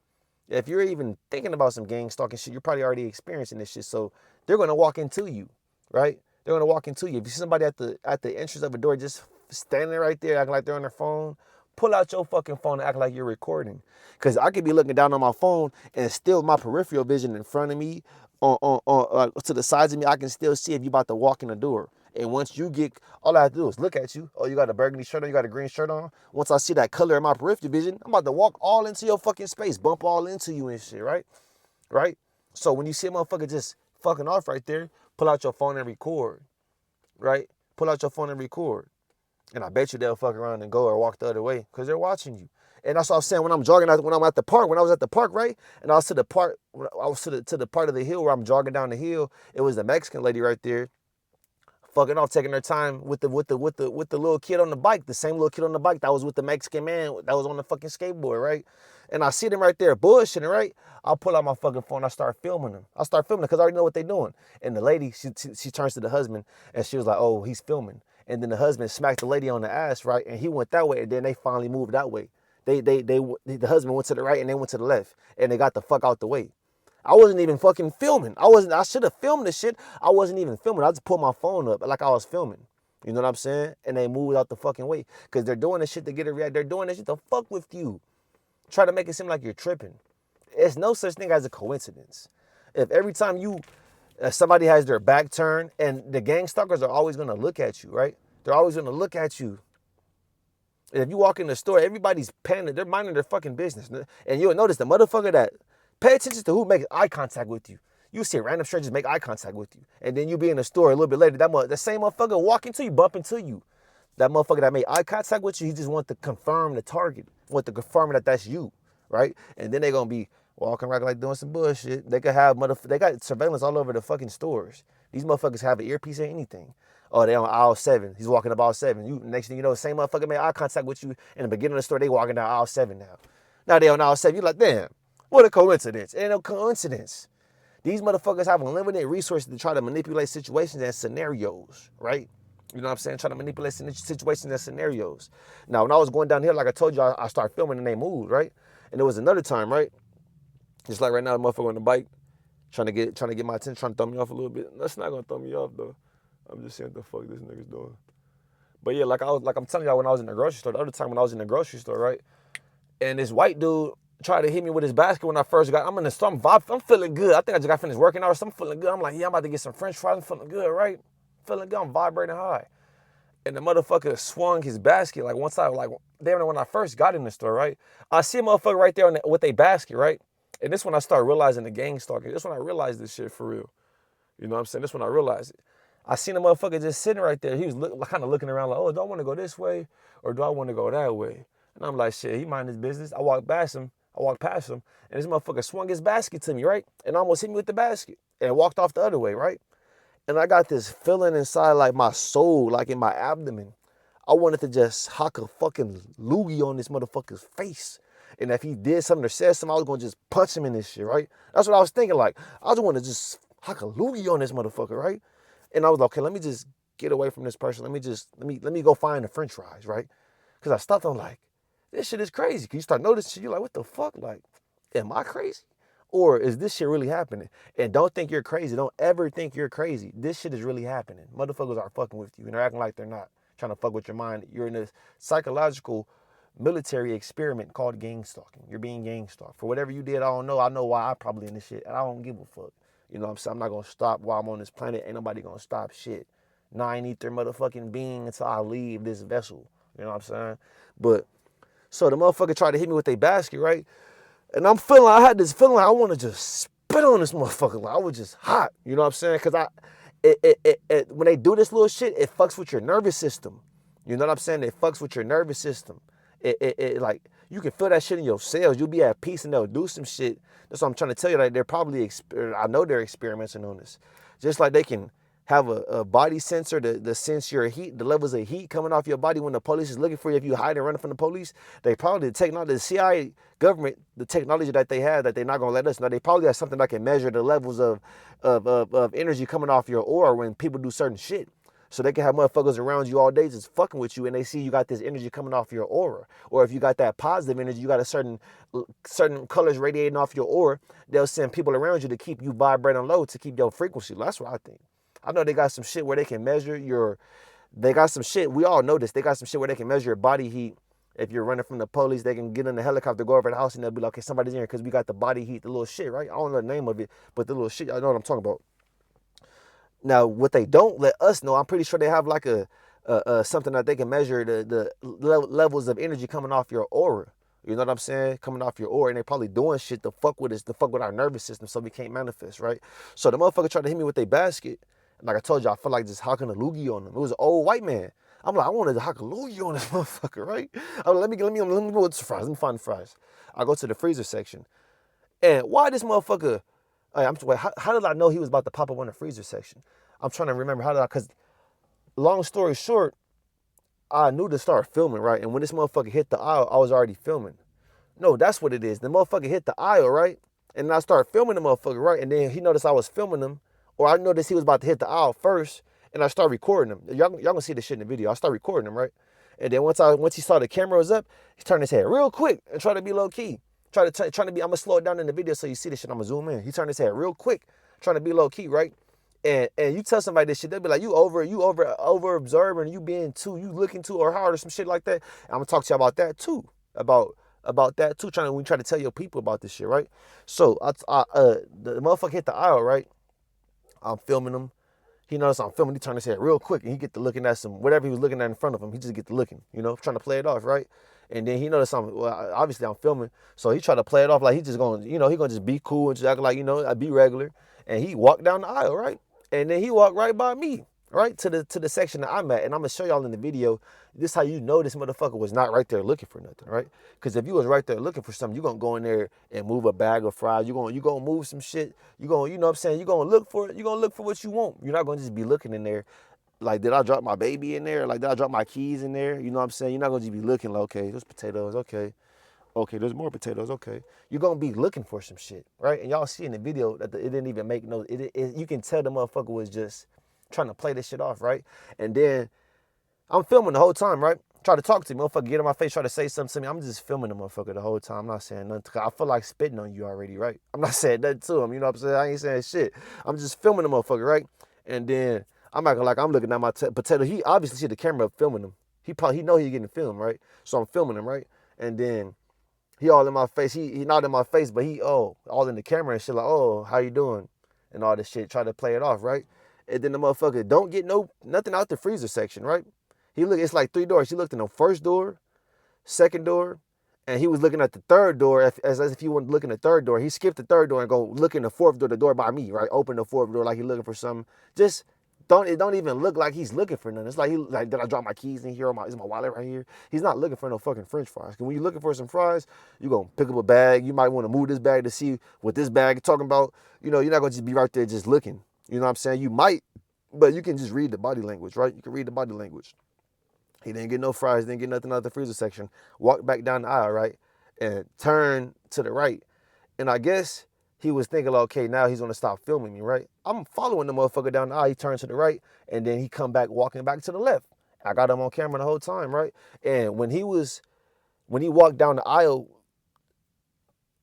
if you're even thinking about some gang stalking shit, you're probably already experiencing this shit. So they're gonna walk into you, right? They're gonna walk into you. If you see somebody at the entrance of a door just standing right there acting like they're on their phone, pull out your fucking phone and act like you're recording. Cause I could be looking down on my phone and still my peripheral vision in front of me, to the sides of me, I can still see if you about to walk in the door. And once you get, all I have to do is look at you. Oh, you got a burgundy shirt on, you got a green shirt on. Once I see that color in my peripheral vision, I'm about to walk all into your fucking space, bump all into you and shit, right? Right? So when you see a motherfucker just fucking off right there, pull out your phone and record, right? Pull out your phone and record. And I bet you they'll fuck around and go or walk the other way because they're watching you. And that's what I was saying when I'm jogging, when I'm at the park, when I was at the park, right? And I was to the part, I was to the part of the hill where I'm jogging down the hill. It was the Mexican lady right there, fucking off, taking her time with the little kid on the bike, the same little kid on the bike that was with the Mexican man that was on the fucking skateboard, right? And I see them right there bullshitting, right? I'll pull out my fucking phone, I start filming them. I start filming them because I already know what they're doing. And the lady, she turns to the husband and she was like, oh, he's filming. And then the husband smacked the lady on the ass, right? And he went that way, and then they finally moved that way. The husband went to the right and they went to the left, and they got the fuck out the way. I wasn't even fucking filming. I should have filmed this shit. I wasn't even filming. I just pulled my phone up like I was filming. You know what I'm saying? And they moved out the fucking way. Because they're doing this shit to get a react. They're doing this shit to fuck with you. Try to make it seem like you're tripping. It's no such thing as a coincidence. If every time somebody has their back turned, and the gang stalkers are always going to look at you, right? They're always going to look at you. And if you walk in the store, everybody's panicked. They're minding their fucking business. And you'll notice the motherfucker that pay attention to who makes eye contact with you. You see random strangers make eye contact with you. And then you be in the store a little bit later, the same motherfucker walk into you, bump into you. That motherfucker that made eye contact with you, he just want to confirm the target. Want to confirm that that's you, right? And then they're going to be walking around like doing some bullshit. They got surveillance all over the fucking stores. These motherfuckers have an earpiece or anything. Oh, they on aisle 7. He's walking up aisle 7. Next thing you know, the same motherfucker made eye contact with you in the beginning of the store. They walking down aisle 7 now. Now they on aisle 7. You're like, damn, what a coincidence. It ain't no coincidence. These motherfuckers have unlimited resources to try to manipulate situations and scenarios, right? You know what I'm saying? Trying to manipulate situations and scenarios. Now, when I was going down here, like I told you, I started filming and they moved, right? And there was another time, right? Just like right now, the motherfucker on the bike, trying to get my attention, trying to throw me off a little bit. That's not gonna throw me off though. I'm just saying what the fuck this nigga's doing. But yeah, I'm telling y'all when I was in the grocery store, the other time when I was in the grocery store, right? And this white dude tried to hit me with his basket when I first got. I'm in the store, I'm feeling good. I think I just got finished working out or something. I'm feeling good. I'm like, yeah, I'm about to get some French fries. I'm feeling good, right? Feeling good. I'm vibrating high. And the motherfucker swung his basket like once when I first got in the store, right? I see a motherfucker right there with a basket, right? And this when I start realizing the gang stalking. This when I realized this shit for real. You know what I'm saying? This when I realized it. I seen a motherfucker just sitting right there. He was kind of looking around like, oh, do I want to go this way or do I want to go that way? And I'm like, shit, he mind his business. I walked past him, and this motherfucker swung his basket to me, right? And almost hit me with the basket and walked off the other way, right? And I got this feeling inside like my soul, like in my abdomen. I wanted to just hock a fucking loogie on this motherfucker's face. And if he did something or said something, I was gonna just punch him in this shit, right? That's what I was thinking. Like, I just want to just hock a loogie on this motherfucker, right? And I was like, okay, let me just get away from this person. Let me go find the French fries, right? Because I stopped. I'm like, this shit is crazy. Cause you start noticing shit. You're like, what the fuck? Like, am I crazy? Or is this shit really happening? And don't think you're crazy. Don't ever think you're crazy. This shit is really happening. Motherfuckers are fucking with you and they're acting like they're not. Trying to fuck with your mind. You're in a psychological military experiment called gangstalking. You're being gangstalked. For whatever you did, I don't know. I know why I'm probably in this shit. And I don't give a fuck. You know what I'm saying? I'm not gonna stop while I'm on this planet. Ain't nobody gonna stop shit. Now I ain't their motherfucking being until I leave this vessel. You know what I'm saying? But so the motherfucker tried to hit me with a basket, right? And I had this feeling like I want to just spit on this motherfucker. Like I was just hot. You know what I'm saying? Because when they do this little shit, it fucks with your nervous system. You know what I'm saying? It fucks with your nervous system. It like, you can feel that shit in your cells. You'll be at peace and they'll do some shit. That's what I'm trying to tell you. Like they're probably, I know they're experimenting on this. Just like they can have a body sensor to sense your heat, the levels of heat coming off your body when the police is looking for you. If you hide and running from the police, they probably, the CIA government, the technology that they have that they're not gonna let us know, they probably have something that can measure the levels of energy coming off your aura when people do certain shit. So they can have motherfuckers around you all day just fucking with you and they see you got this energy coming off your aura. Or if you got that positive energy, you got a certain colors radiating off your aura, they'll send people around you to keep you vibrating low to keep your frequency low. That's what I think. I know they got some shit where they can measure they got some shit, we all know this, they got some shit where they can measure your body heat. If you're running from the police, they can get in the helicopter, go over the house, and they'll be like, okay, somebody's in here because we got the body heat, the little shit, right? I don't know the name of it, but the little shit, I know what I'm talking about. Now, what they don't let us know, I'm pretty sure they have like a something that they can measure the levels of energy coming off your aura. You know what I'm saying? Coming off your aura, and they probably doing shit to fuck with us, to fuck with our nervous system, so we can't manifest, right? So the motherfucker tried to hit me with a basket. Like I told you, I felt like just hocking a loogie on him. It was an old white man. I'm like, I wanted to hock a loogie on this motherfucker, right? I'm like, let me go with the fries. Let me find the fries. I go to the freezer section. And why this motherfucker, how did I know he was about to pop up on the freezer section? I'm trying to remember because long story short, I knew to start filming, right? And when this motherfucker hit the aisle, I was already filming. No, that's what it is. The motherfucker hit the aisle, right? And then I started filming the motherfucker, right? And then he noticed I was filming him, or I noticed he was about to hit the aisle first, and I started recording him. Y'all gonna see this shit in the video. I started recording him, right? And then once he saw the camera was up, he turned his head real quick and tried to be low key. Trying to be, I'm gonna slow it down in the video so you see this shit. I'm gonna zoom in. He turned his head real quick, trying to be low key, right? And you tell somebody this shit, they'll be like, you over observing, you being you looking too or hard or some shit like that. And I'm gonna talk to you about that too. About that too, when you try to tell your people about this shit, right? So the motherfucker hit the aisle, right? I'm filming him. He noticed I'm filming. He turned his head real quick, and he get to looking at some whatever he was looking at in front of him. He just get to looking, trying to play it off, right? And then he noticed obviously I'm filming, so he tried to play it off like he just going, he gonna just be cool and just act like I be regular. And he walked down the aisle, right? And then he walked right by me, right to the section that I'm at. And I'm gonna show y'all in the video. This how you know this motherfucker was not right there looking for nothing, right? Because if you was right there looking for something, you gonna go in there and move a bag of fries. You gonna move some shit. You gonna, you know what I'm saying? You gonna look for it. You gonna look for what you want. You're not gonna just be looking in there. Like, did I drop my baby in there? Like, did I drop my keys in there? You know what I'm saying? You're not gonna just be looking like, okay, there's potatoes, okay. Okay, there's more potatoes, okay. You're gonna be looking for some shit, right? And y'all see in the video that it didn't even make no, you can tell the motherfucker was just trying to play this shit off, right? And then I'm filming the whole time, right? Try to talk to me, motherfucker, get in my face, try to say something to me. I'm just filming the motherfucker the whole time. I'm not saying nothing. I feel like spitting on you already, right? I'm not saying nothing to him, you know what I'm saying? I ain't saying shit. I'm just filming the motherfucker, right? And then I'm acting like I'm looking at my potato. He obviously see the camera filming him. He know he's getting filmed, right? So I'm filming him, right? And then he all in my face. He not in my face, but he all in the camera and shit like, oh, how you doing? And all this shit. Try to play it off, right? And then the motherfucker don't get nothing out the freezer section, right? It's like 3 doors. He looked in the first door, second door, and he was looking at the third door as if he wanted to look in the third door. He skipped the third door and go look in the fourth door, the door by me, right? Open the fourth door like he looking for something. It don't even look like he's looking for nothing. It's like did I drop my keys in here or is my wallet right here? He's not looking for no fucking French fries. Cause when you're looking for some fries, you're gonna pick up a bag. You might want to move this bag to see what this bag is talking about. You're not gonna just be right there just looking. You know what I'm saying? You might, but you can just read the body language, right? You can read the body language. He didn't get no fries, didn't get nothing out of the freezer section. Walked back down the aisle, right? And turned to the right. And I guess he was thinking, like, okay, now he's gonna stop filming me, right? I'm following the motherfucker down the aisle. He turns to the right, and then he come back walking back to the left. I got him on camera the whole time, right? And when he walked down the aisle,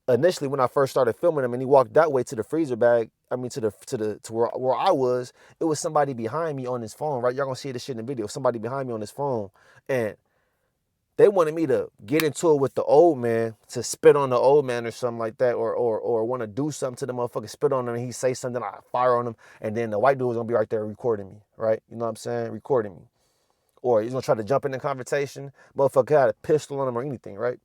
initially when I first started filming him, and he walked that way to the freezer bag, I mean to where I was, it was somebody behind me on his phone, right? Y'all gonna see this shit in the video. Somebody behind me on his phone, and they wanted me to get into it with the old man, to spit on the old man or something like that, or want to do something to the motherfucker, spit on him, and he say something, I fire on him, and then the white dude was gonna be right there recording me, right? You know what I'm saying? Recording me. Or he's gonna try to jump in the conversation, motherfucker had a pistol on him or anything, right?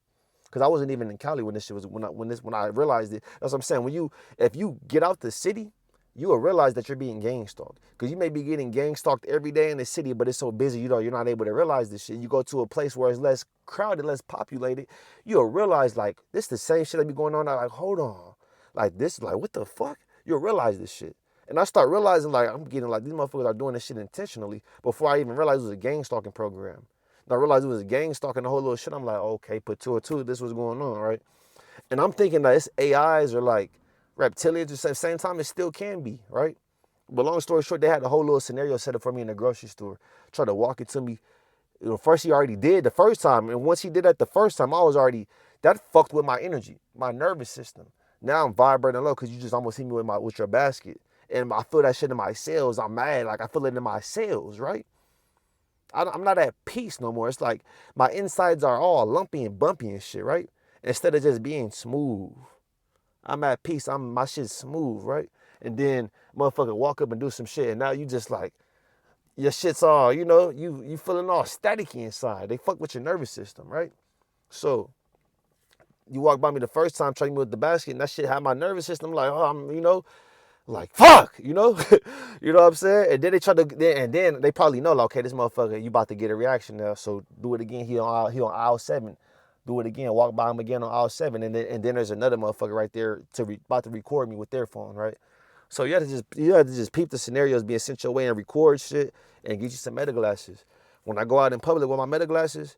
Because I wasn't even in Cali when this shit was when I realized it. That's what I'm saying. If you get out the city, you will realize that you're being gang stalked. Because you may be getting gang stalked every day in the city, but it's so busy, you're not able to realize this shit. You go to a place where it's less crowded, less populated, you'll realize, like, this the same shit that be going on. I'm like, hold on. Like, this, like, what the fuck? You'll realize this shit. And I start realizing, like, I'm getting, like, these motherfuckers are doing this shit intentionally before I even realized it was a gang stalking program. And I realized it was a gang stalking the whole little shit. I'm like, okay, put two or two, this was going on, right? And I'm thinking that it's AIs or like reptilians at the same time. It still can be, right? But long story short, they had the whole little scenario set up for me in the grocery store. Tried to walk it to me. You know, first he already did the first time. And once he did that the first time, that fucked with my energy, my nervous system. Now I'm vibrating low because you just almost hit me with your basket. And I feel that shit in my cells. I'm mad. Like, I feel it in my cells, right? I'm not at peace no more. It's like my insides are all lumpy and bumpy and shit, right? Instead of just being smooth. I'm at peace. My shit's smooth, right? And then motherfucker walk up and do some shit, and now you just like, your shit's all, you feeling all staticky inside. They fuck with your nervous system, right? So you walk by me the first time, trying me with the basket, and that shit had my nervous system like, oh, like, fuck, you know? You know what I'm saying? And then they try to, and then they probably know, like, okay, this motherfucker, you about to get a reaction now, so do it again. He on aisle 7. Do it again. Walk by him again on aisle 7, and then there's another motherfucker right there about to record me with their phone, right? So you have to just peep the scenarios being sent your way and record shit and get you some meta glasses. When I go out in public with my meta glasses,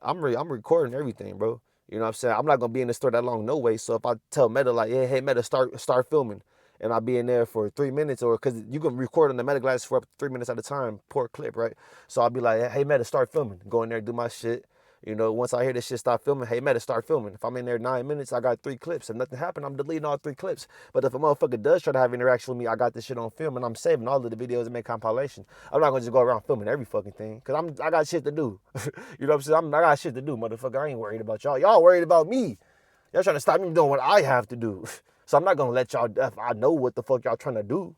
I'm recording everything, bro. You know what I'm saying? I'm not gonna be in the store that long, no way. So if I tell Meta, like, hey Meta, start filming, and I'll be in there for 3 minutes, or because you can record on the meta glasses for up to 3 minutes at a time, per clip, right? So I'll be like, hey Meta, start filming. Go in there, do my shit. You know, once I hear this shit start filming, hey Meta, start filming. If I'm in there 9 minutes, I got 3 clips. If nothing happened, I'm deleting all 3 clips. But if a motherfucker does try to have interaction with me, I got this shit on film, and I'm saving all of the videos and make compilation. I'm not gonna just go around filming every fucking thing, cause I got shit to do. You know what I'm saying? I got shit to do, motherfucker. I ain't worried about y'all. Y'all worried about me. Y'all trying to stop me doing what I have to do. So I'm not gonna let y'all, if I know what the fuck y'all trying to do.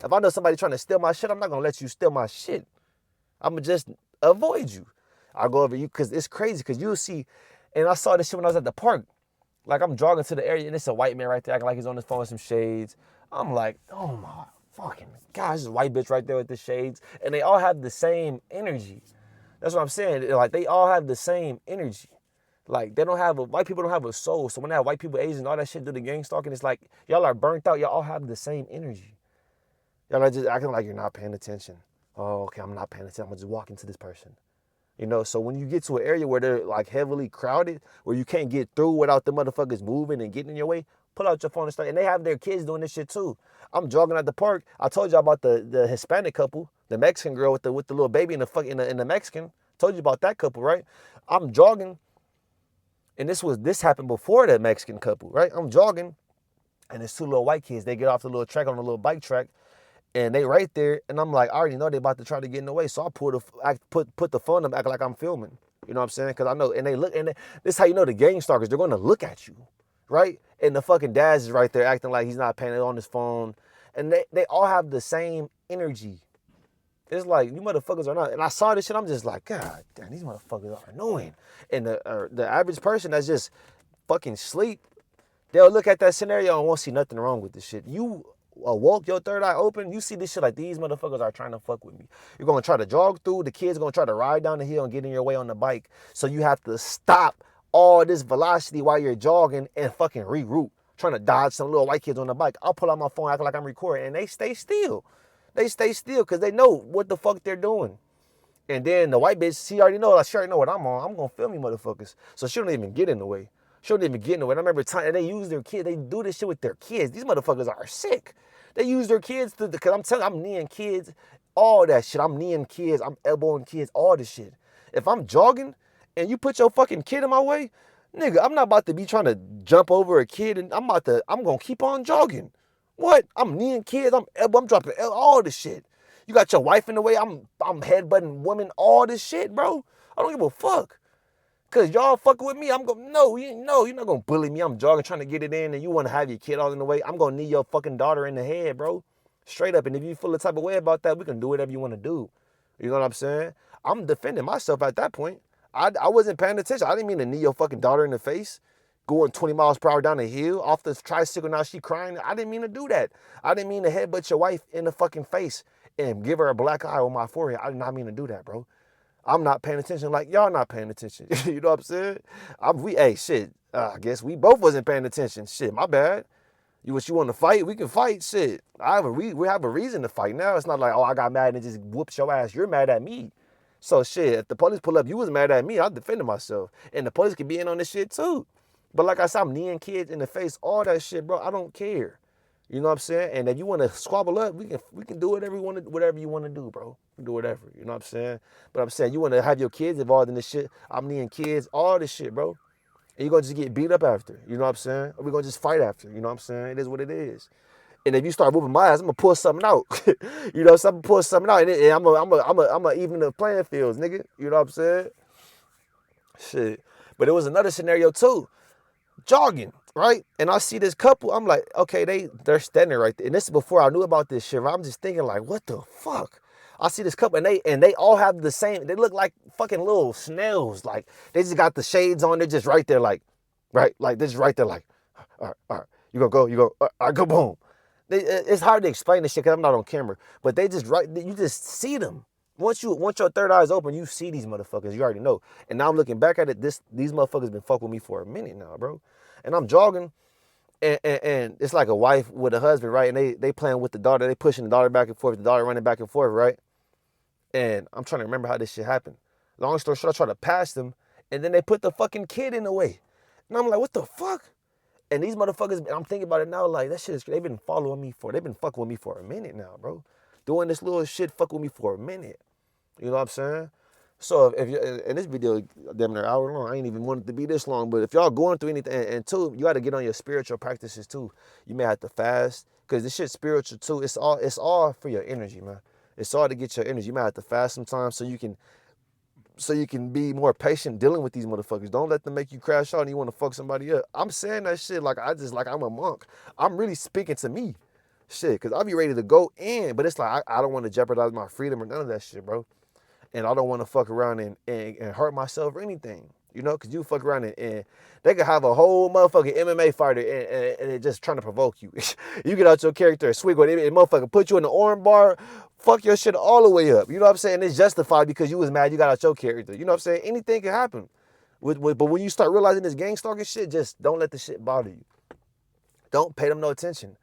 If I know somebody trying to steal my shit, I'm not gonna let you steal my shit. I'ma just avoid you. I'll go over you, because it's crazy, because you'll see, and I saw this shit when I was at the park. Like, I'm jogging to the area, and it's a white man right there acting like he's on his phone with some shades. I'm like, oh my fucking God, this is a white bitch right there with the shades. And they all have the same energy. That's what I'm saying. Like, they all have the same energy. Like, white people don't have a soul. So when they have white people, Asians, all that shit do the gang stalking, it's like, y'all are burnt out. Y'all all have the same energy. Y'all are just acting like you're not paying attention. Oh, okay, I'm not paying attention. I'm gonna just walk into this person. You know, so when you get to an area where they're like heavily crowded, where you can't get through without the motherfuckers moving and getting in your way, pull out your phone and start. And they have their kids doing this shit too. I'm jogging at the park. I told you about the Hispanic couple, the Mexican girl with the little baby in the Mexican. Told you about that couple, right? I'm jogging, and this happened before the Mexican couple, right? I'm jogging, and there's 2 little white kids. They get off the little track on the little bike track, and they right there, and I'm like, I already know they about to try to get in the way, so I put the phone up, act like I'm filming. You know what I'm saying? Because I know, and they look, and this is how you know the gang stalkers. They're going to look at you, right? And the fucking dad is right there acting like he's not paying it on his phone, and they all have the same energy. It's like, you motherfuckers are not. And I saw this shit, I'm just like, God damn, these motherfuckers are annoying. And the average person that's just fucking sleep, they'll look at that scenario and won't see nothing wrong with this shit. You awoke, your third eye open, you see this shit like, these motherfuckers are trying to fuck with me. You're going to try to jog through, the kid's going to try to ride down the hill and get in your way on the bike. So you have to stop all this velocity while you're jogging and fucking reroute, trying to dodge some little white kids on the bike. I'll pull out my phone, act like I'm recording, and they stay still. They stay still because they know what the fuck they're doing. And then the white bitch, she already know what I'm on. I'm gonna film you motherfuckers. So she don't even get in the way. She don't even get in the way. I remember time they use their kids. They do this shit with their kids. These motherfuckers are sick. They use their kids because I'm telling you, I'm kneeing kids, all that shit. I'm kneeing kids. I'm elbowing kids, all this shit. If I'm jogging and you put your fucking kid in my way, nigga, I'm not about to be trying to jump over a kid and I'm gonna keep on jogging. What? I'm kneeing kids. I'm dropping all this shit. You got your wife in the way. I'm headbutting women. All this shit, bro. I don't give a fuck. Cause y'all fucking with me. I'm going you're not gonna bully me. I'm jogging, trying to get it in, and you want to have your kid all in the way. I'm gonna knee your fucking daughter in the head, bro. Straight up. And if you feel the type of way about that, we can do whatever you want to do. You know what I'm saying? I'm defending myself at that point. I wasn't paying attention. I didn't mean to knee your fucking daughter in the face. Going 20 miles per hour down the hill off the tricycle. Now she crying. I didn't mean to do that. I didn't mean to headbutt your wife in the fucking face and give her a black eye on my forehead. I did not mean to do that, bro. I'm not paying attention like y'all not paying attention. You know what I'm saying? I guess we both wasn't paying attention. Shit, my bad. You want to fight? We can fight. Shit, we have a reason to fight now. It's not like, oh, I got mad and just whooped your ass. You're mad at me. So shit, if the police pull up, you was mad at me. I defended myself, and the police could be in on this shit too. But like I said, I'm kneeing kids in the face, all that shit, bro. I don't care. You know what I'm saying? And if you want to squabble up, we can do whatever you want to do, bro. Do whatever. You know what I'm saying? But I'm saying you want to have your kids involved in this shit. I'm kneeing kids, all this shit, bro. And you're gonna just get beat up after. You know what I'm saying? Or we're gonna just fight after. You know what I'm saying? It is what it is. And if you start moving my ass, I'm gonna pull something out. You know, so I'm gonna pull something out, and I'm gonna even the playing fields, nigga. You know what I'm saying? Shit. But it was another scenario too. Jogging, right? And I see this couple. I'm like, okay, they're standing right there. And this is before I knew about this shit. Right? I'm just thinking like, what the fuck? I see this couple and they all have the same. They look like fucking little snails. Like they just got the shades on. They're just right there, like, right, like they're just right there, like, all right. You gonna go? You go? All right, go boom. It's hard to explain this shit because I'm not on camera. But they just right. You just see them. Once your third eye is open, you see these motherfuckers. You already know. And now I'm looking back at it. These motherfuckers been fucking with me for a minute now, bro. And I'm jogging, and it's like a wife with a husband, right? And they playing with the daughter. They pushing the daughter back and forth. The daughter running back and forth, right? And I'm trying to remember how this shit happened. Long story short, I try to pass them, and then they put the fucking kid in the way. And I'm like, what the fuck? And these motherfuckers, I'm thinking about it now, like that shit is. They've been fucking with me for a minute now, bro. Doing this little shit, fucking with me for a minute. You know what I'm saying? So if you and this video damn near an hour long, I ain't even want it to be this long. But if y'all going through anything, and two, you got to get on your spiritual practices too. You may have to fast because this shit's spiritual too. It's all for your energy, man. It's all to get your energy. You might have to fast sometimes so you can be more patient dealing with these motherfuckers. Don't let them make you crash out and you want to fuck somebody up. I'm saying that shit like I'm a monk. I'm really speaking to me, shit, because I'll be ready to go in, but it's like I don't want to jeopardize my freedom or none of that shit, bro. And I don't want to fuck around and hurt myself or anything. You know, because you fuck around and they could have a whole motherfucking MMA fighter and it just trying to provoke you. You get out your character and swig with it, and motherfucker put you in the arm bar, fuck your shit all the way up. You know what I'm saying? It's justified because you was mad you got out your character. You know what I'm saying? Anything can happen. But when you start realizing this gang stalking shit, just don't let the shit bother you. Don't pay them no attention.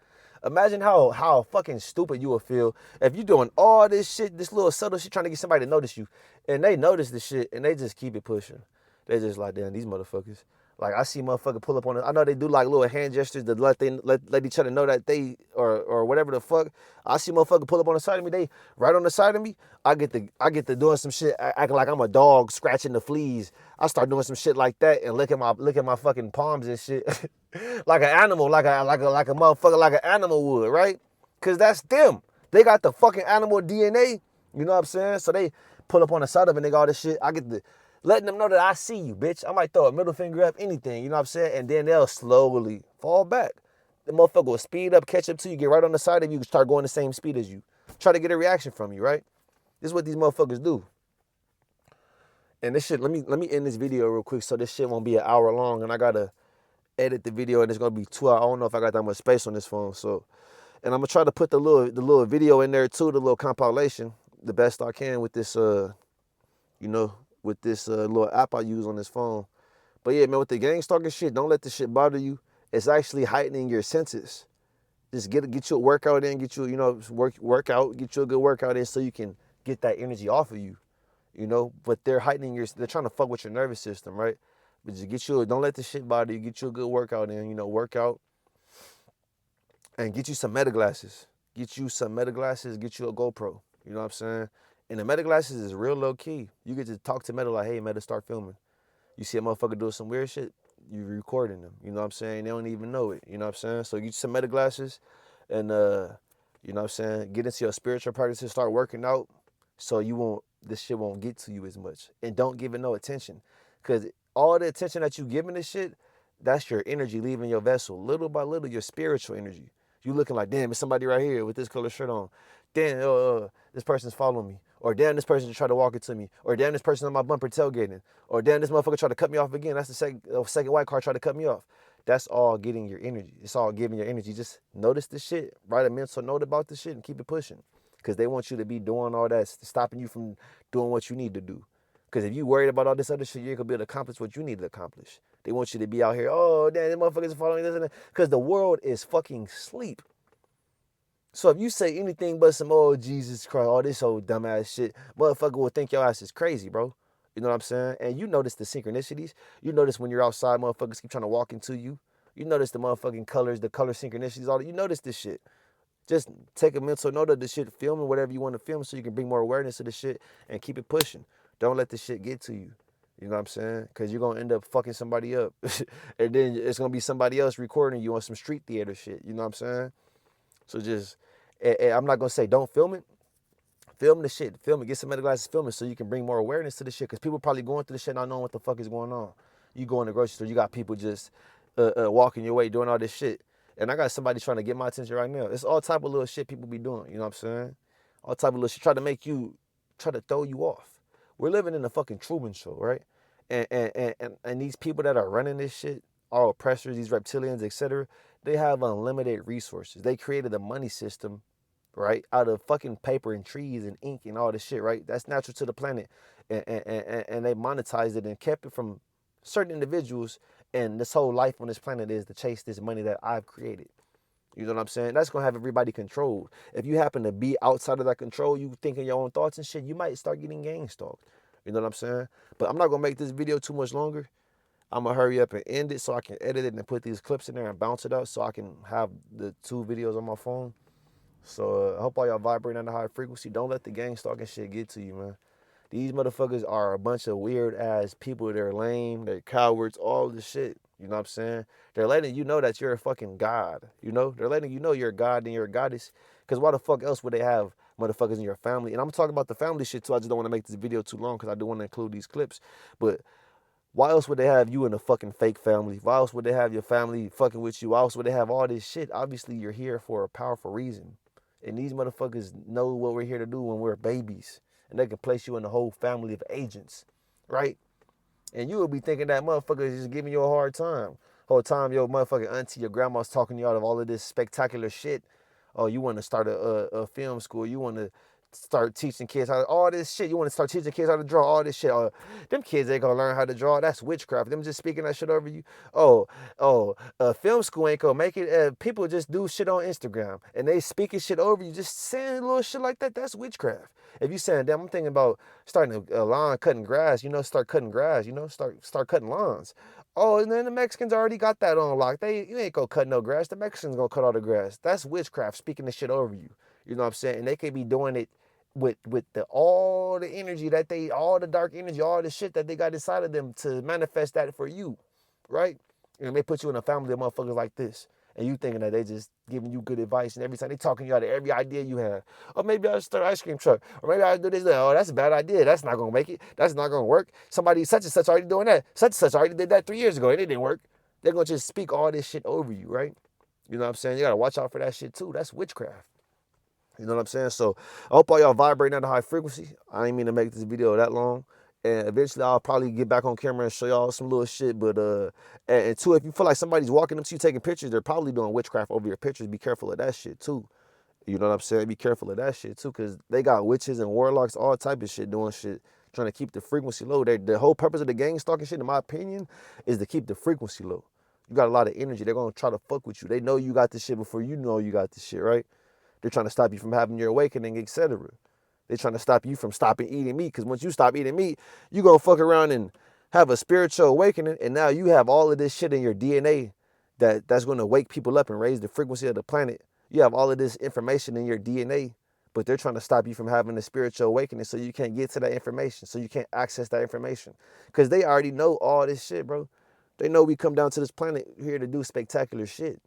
Imagine how fucking stupid you would feel if you doing all this shit, this little subtle shit, trying to get somebody to notice you, and they notice the shit and they just keep it pushing. They just like, damn, these motherfuckers. Like I see motherfucker pull up on it. I know they do like little hand gestures to let each other know that they or whatever the fuck. I see motherfucker pull up on the side of me. They right on the side of me. I get to doing some shit, acting like I'm a dog scratching the fleas. I start doing some shit like that and licking my fucking palms and shit, like an animal, like a motherfucker, like an animal would, right? Cause that's them. They got the fucking animal DNA. You know what I'm saying? So they pull up on the side of it and they got all this shit. I get the letting them know that I see you, bitch. I might throw a middle finger up, anything, you know what I'm saying? And then they'll slowly fall back. The motherfucker will speed up, catch up to you, get right on the side of you, start going the same speed as you. Try to get a reaction from you, right? This is what these motherfuckers do. And this shit, let me end this video real quick so this shit won't be an hour long, and I gotta edit the video and it's gonna be 2 hours. I don't know if I got that much space on this phone, so. And I'm gonna try to put the little video in there too, the little compilation, the best I can with this, with this little app I use on this phone. But yeah, man, with the gang stalking shit, don't let the shit bother you. It's actually heightening your senses. Just get you a workout in, get you, workout, get you a good workout in so you can get that energy off of you. you know, but they're heightening they're trying to fuck with your nervous system, right? But just don't let the shit bother you. Get you a good workout in, you know, workout and get you some meta glasses. Get you some meta glasses, get you a GoPro. You know what I'm saying? And the meta glasses is real low key. You get to talk to Meta like, hey, Meta, start filming. You see a motherfucker doing some weird shit, you recording them. You know what I'm saying? They don't even know it. You know what I'm saying? So get you some meta glasses and you know what I'm saying? Get into your spiritual practices, start working out so this shit won't get to you as much. And don't give it no attention. Cause all the attention that you giving this shit, that's your energy leaving your vessel. Little by little, your spiritual energy. You looking like, damn, it's somebody right here with this color shirt on. Damn, this person's following me. Or damn, this person just tried to walk into me. Or damn, this person on my bumper tailgating. Or damn, this motherfucker tried to cut me off again. That's the second white car tried to cut me off. That's all getting your energy. It's all giving your energy. Just notice the shit. Write a mental note about the shit and keep it pushing. Because they want you to be doing all that, stopping you from doing what you need to do. Because if you worried about all this other shit, you ain't going to be able to accomplish what you need to accomplish. They want you to be out here, oh, damn, this motherfucker's following this and that. Because the world is fucking sleep. So if you say anything but some, oh, Jesus Christ, all this old dumbass shit, motherfucker will think your ass is crazy, bro. You know what I'm saying? And you notice the synchronicities. You notice when you're outside, motherfuckers keep trying to walk into you. You notice the motherfucking colors, the color synchronicities, all that. You notice this shit. Just take a mental note of the shit, film it, whatever you want to film so you can bring more awareness to the shit and keep it pushing. Don't let the shit get to you. You know what I'm saying? Because you're going to end up fucking somebody up. And then it's going to be somebody else recording you on some street theater shit. You know what I'm saying? So just, I'm not going to say don't film it. Film the shit. Film it. Get some other glasses, film it so you can bring more awareness to the shit. Because people probably going through the shit not knowing what the fuck is going on. You go in the grocery store, you got people just walking your way, doing all this shit. And I got somebody trying to get my attention right now. It's all type of little shit people be doing. You know what I'm saying? All type of little shit. Try to throw you off. We're living in a fucking Truman Show, right? And these people that are running this shit, our oppressors, these reptilians, etc., they have unlimited resources. They created a money system, right, out of fucking paper and trees and ink and all this shit, right? That's natural to the planet. And they monetized it and kept it from certain individuals. And this whole life on this planet is to chase this money that I've created. You know what I'm saying? That's gonna have everybody controlled. If you happen to be outside of that control, you thinking your own thoughts and shit, you might start getting gang stalked. You know what I'm saying? But I'm not gonna make this video too much longer. I'm gonna hurry up and end it so I can edit it and put these clips in there and bounce it up so I can have the 2 videos on my phone. So I hope all y'all vibrating at a high frequency. Don't let the gang stalking shit get to you, man. These motherfuckers are a bunch of weird ass people. They're lame, they're cowards, all this shit. You know what I'm saying? They're letting you know that you're a fucking god. You know? They're letting you know you're a god and you're a goddess. Because why the fuck else would they have motherfuckers in your family? And I'm talking about the family shit too. I just don't want to make this video too long because I do want to include these clips. But why else would they have you in a fucking fake family? Why else would they have your family fucking with you? Why else would they have all this shit? Obviously, you're here for a powerful reason. And these motherfuckers know what we're here to do when we're babies. And they can place you in a whole family of agents, right? And you would be thinking that motherfucker is just giving you a hard time. Whole time your motherfucking auntie, your grandma's talking you out of all of this spectacular shit. Oh, you want to start a film school. You want to start teaching kids how to, all this shit. You want to start teaching kids how to draw all this shit. Them kids ain't gonna learn how to draw. That's witchcraft. Them just speaking that shit over you. Film school ain't gonna make it. People just do shit on Instagram and they speaking shit over you, just saying little shit like that. That's witchcraft. If you saying, damn, I'm thinking about starting a lawn, cutting grass, start cutting grass, start cutting lawns. Oh, and then the Mexicans already got that on lock. You ain't gonna cut no grass. The Mexicans gonna cut all the grass. That's witchcraft, speaking the shit over you. You know what I'm saying? And they could be doing it with all the energy all the dark energy, all the shit that they got inside of them to manifest that for you, right? And they put you in a family of motherfuckers like this. And you thinking that they just giving you good advice, and every time they talking you out of every idea you have. Or maybe I'll start an ice cream truck. Or maybe I'll do this. Oh, that's a bad idea. That's not going to make it. That's not going to work. Somebody such and such already doing that. Such and such already did that 3 years ago and it didn't work. They're going to just speak all this shit over you, right? You know what I'm saying? You got to watch out for that shit too. That's witchcraft. You know what I'm saying? So I hope all y'all vibrating at a high frequency. I ain't mean to make this video that long. And eventually I'll probably get back on camera and show y'all some little shit. But and two, if you feel like somebody's walking up to you taking pictures, they're probably doing witchcraft over your pictures. Be careful of that shit too. You know what I'm saying? Be careful of that shit too, because they got witches and warlocks, all type of shit doing shit, trying to keep the frequency low. The whole purpose of the gang stalking shit, in my opinion, is to keep the frequency low. You got a lot of energy. They're gonna try to fuck with you. They know you got this shit before you know you got this shit, right? They're trying to stop you from having your awakening, etc. They're trying to stop you from stopping eating meat. Because once you stop eating meat, you going to fuck around and have a spiritual awakening. And now you have all of this shit in your DNA that's going to wake people up and raise the frequency of the planet. You have all of this information in your DNA, but they're trying to stop you from having a spiritual awakening so you can't get to that information, so you can't access that information. Because they already know all this shit, bro. They know we come down to this planet here to do spectacular shit.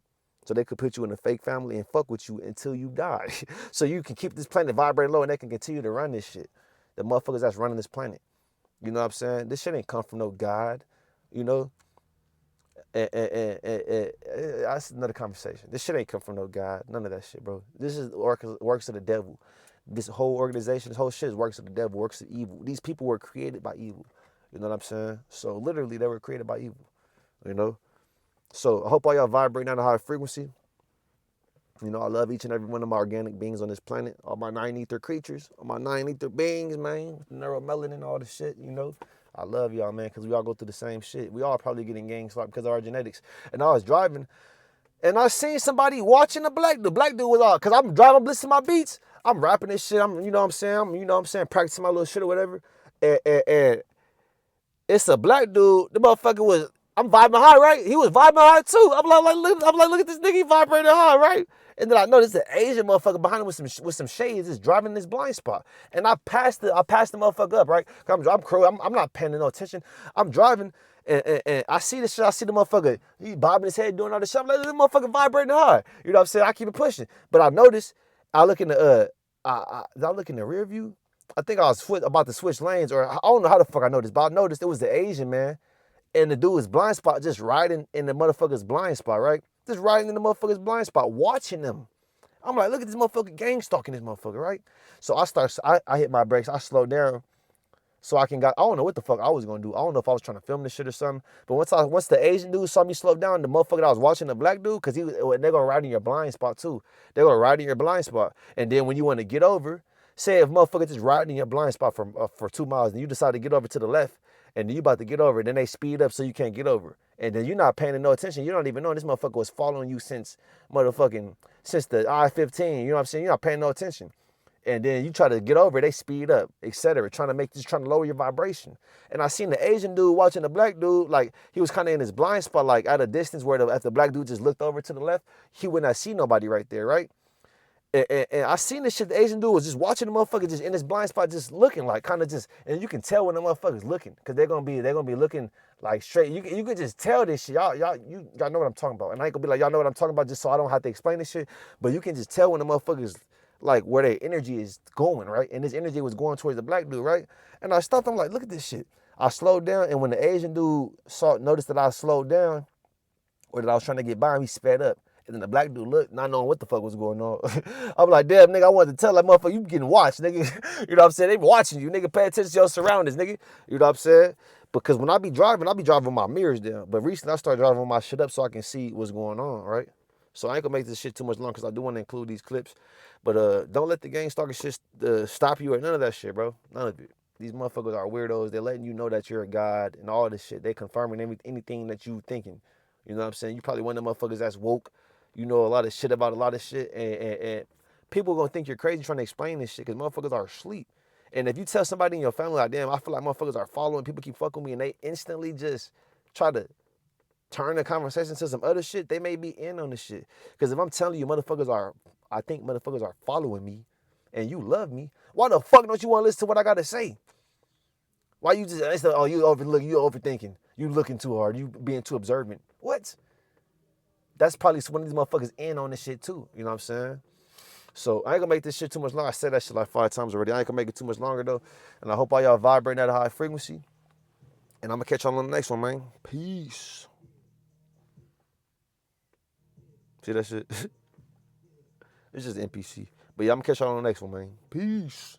So they could put you in a fake family and fuck with you until you die. So you can keep this planet vibrating low and they can continue to run this shit. The motherfuckers that's running this planet. You know what I'm saying? This shit ain't come from no God, you know? That's another conversation. This shit ain't come from no God. None of that shit, bro. This is works of the devil. This whole organization, this whole shit is works of the devil, works of evil. These people were created by evil. You know what I'm saying? So literally they were created by evil, you know? So I hope all y'all vibrating on a high frequency. You know, I love each and every one of my organic beings on this planet. All my 9-ether creatures, all my 9-ether beings, man. Neuromelanin, all this shit, you know. I love y'all, man, because we all go through the same shit. We all probably getting gang slapped because of our genetics. And I was driving, and I seen somebody watching the black dude. The black dude was all, because I'm driving, I'm listening to my beats. I'm rapping this shit. You know what I'm saying? Practicing my little shit or whatever. And it's a black dude. The motherfucker was, I'm vibing high, right? He was vibing high too. I'm like, look at this nigga, he vibrating high, right? And then I noticed an Asian motherfucker behind him with some shades is driving in this blind spot. And I passed the motherfucker up, right? I'm not paying no attention. I'm driving and I see this shit. I see the motherfucker, he bobbing his head, doing all this shit. I'm like, this motherfucker vibrating high. You know what I'm saying? I keep it pushing. But I noticed, I look in the did I look in the rear view? I think I was about to switch lanes, or I don't know how the fuck I noticed, but I noticed it was the Asian man, and the dude was blind spot, just riding in the motherfucker's blind spot, right? Just riding in the motherfucker's blind spot, watching them. I'm like, look at this motherfucker gang stalking this motherfucker, right? So I hit my brakes, I slowed down, so I don't know what the fuck I was gonna do. I don't know if I was trying to film this shit or something. But once the Asian dude saw me slow down, the motherfucker that I was watching, the black dude, because they're gonna ride in your blind spot too. They're gonna ride in your blind spot, and then when you want to get over, say if motherfucker just riding in your blind spot for 2 miles, and you decide to get over to the left, and you about to get over, and then they speed up so you can't get over, and then you're not paying no attention. You don't even know this motherfucker was following you since the I-15. You know what I'm saying? You're not paying no attention. And then you try to get over, they speed up, etc. Trying to lower your vibration. And I seen the Asian dude watching the black dude, like he was kind of in his blind spot, like at a distance where if the black dude just looked over to the left, he would not see nobody right there, right? And I seen this shit. The Asian dude was just watching the motherfucker just in his blind spot, just looking like kind of just, and you can tell when the motherfucker's looking, because they're gonna be looking like straight. You can just tell this shit. Y'all know what I'm talking about. And I ain't gonna be like, y'all know what I'm talking about, just so I don't have to explain this shit. But you can just tell when the motherfuckers, like, where their energy is going, right? And this energy was going towards the black dude, right? And I stopped. I'm like, look at this shit. I slowed down, and when the Asian dude noticed that I slowed down, or that I was trying to get by him, he sped up. And then the black dude looked, not knowing what the fuck was going on. I'm like, damn, nigga, I wanted to tell that motherfucker, you getting watched, nigga. You know what I'm saying? They watching you, nigga. Pay attention to your surroundings, nigga. You know what I'm saying? Because when I be driving with my mirrors down. But recently, I started driving with my shit up so I can see what's going on, right? So I ain't gonna make this shit too much long because I do want to include these clips. But don't let the Gangstalker shit stop you or none of that shit, bro. None of it. These motherfuckers are weirdos. They're letting you know that you're a god and all this shit. They confirming anything that you thinking. You know what I'm saying? You probably one of them motherfuckers that's woke. You know a lot of shit about a lot of shit. And people gonna think you're crazy trying to explain this shit because motherfuckers are asleep. And if you tell somebody in your family, like, damn, I feel like motherfuckers are following, people keep fucking with me, and they instantly just try to turn the conversation to some other shit, they may be in on the shit. Because if I'm telling you I think motherfuckers are following me and you love me, why the fuck don't you want to listen to what I got to say? Why you just, you overthinking, you looking too hard, you being too observant. What? That's probably one of these motherfuckers in on this shit too, you know what I'm saying? So I ain't gonna make this shit too much longer. I said that shit like 5 times already. I ain't gonna make it too much longer though. And I hope all y'all vibrating at a high frequency. And I'm gonna catch y'all on the next one, man. Peace. See that shit? It's just NPC. But yeah, I'm gonna catch y'all on the next one, man. Peace.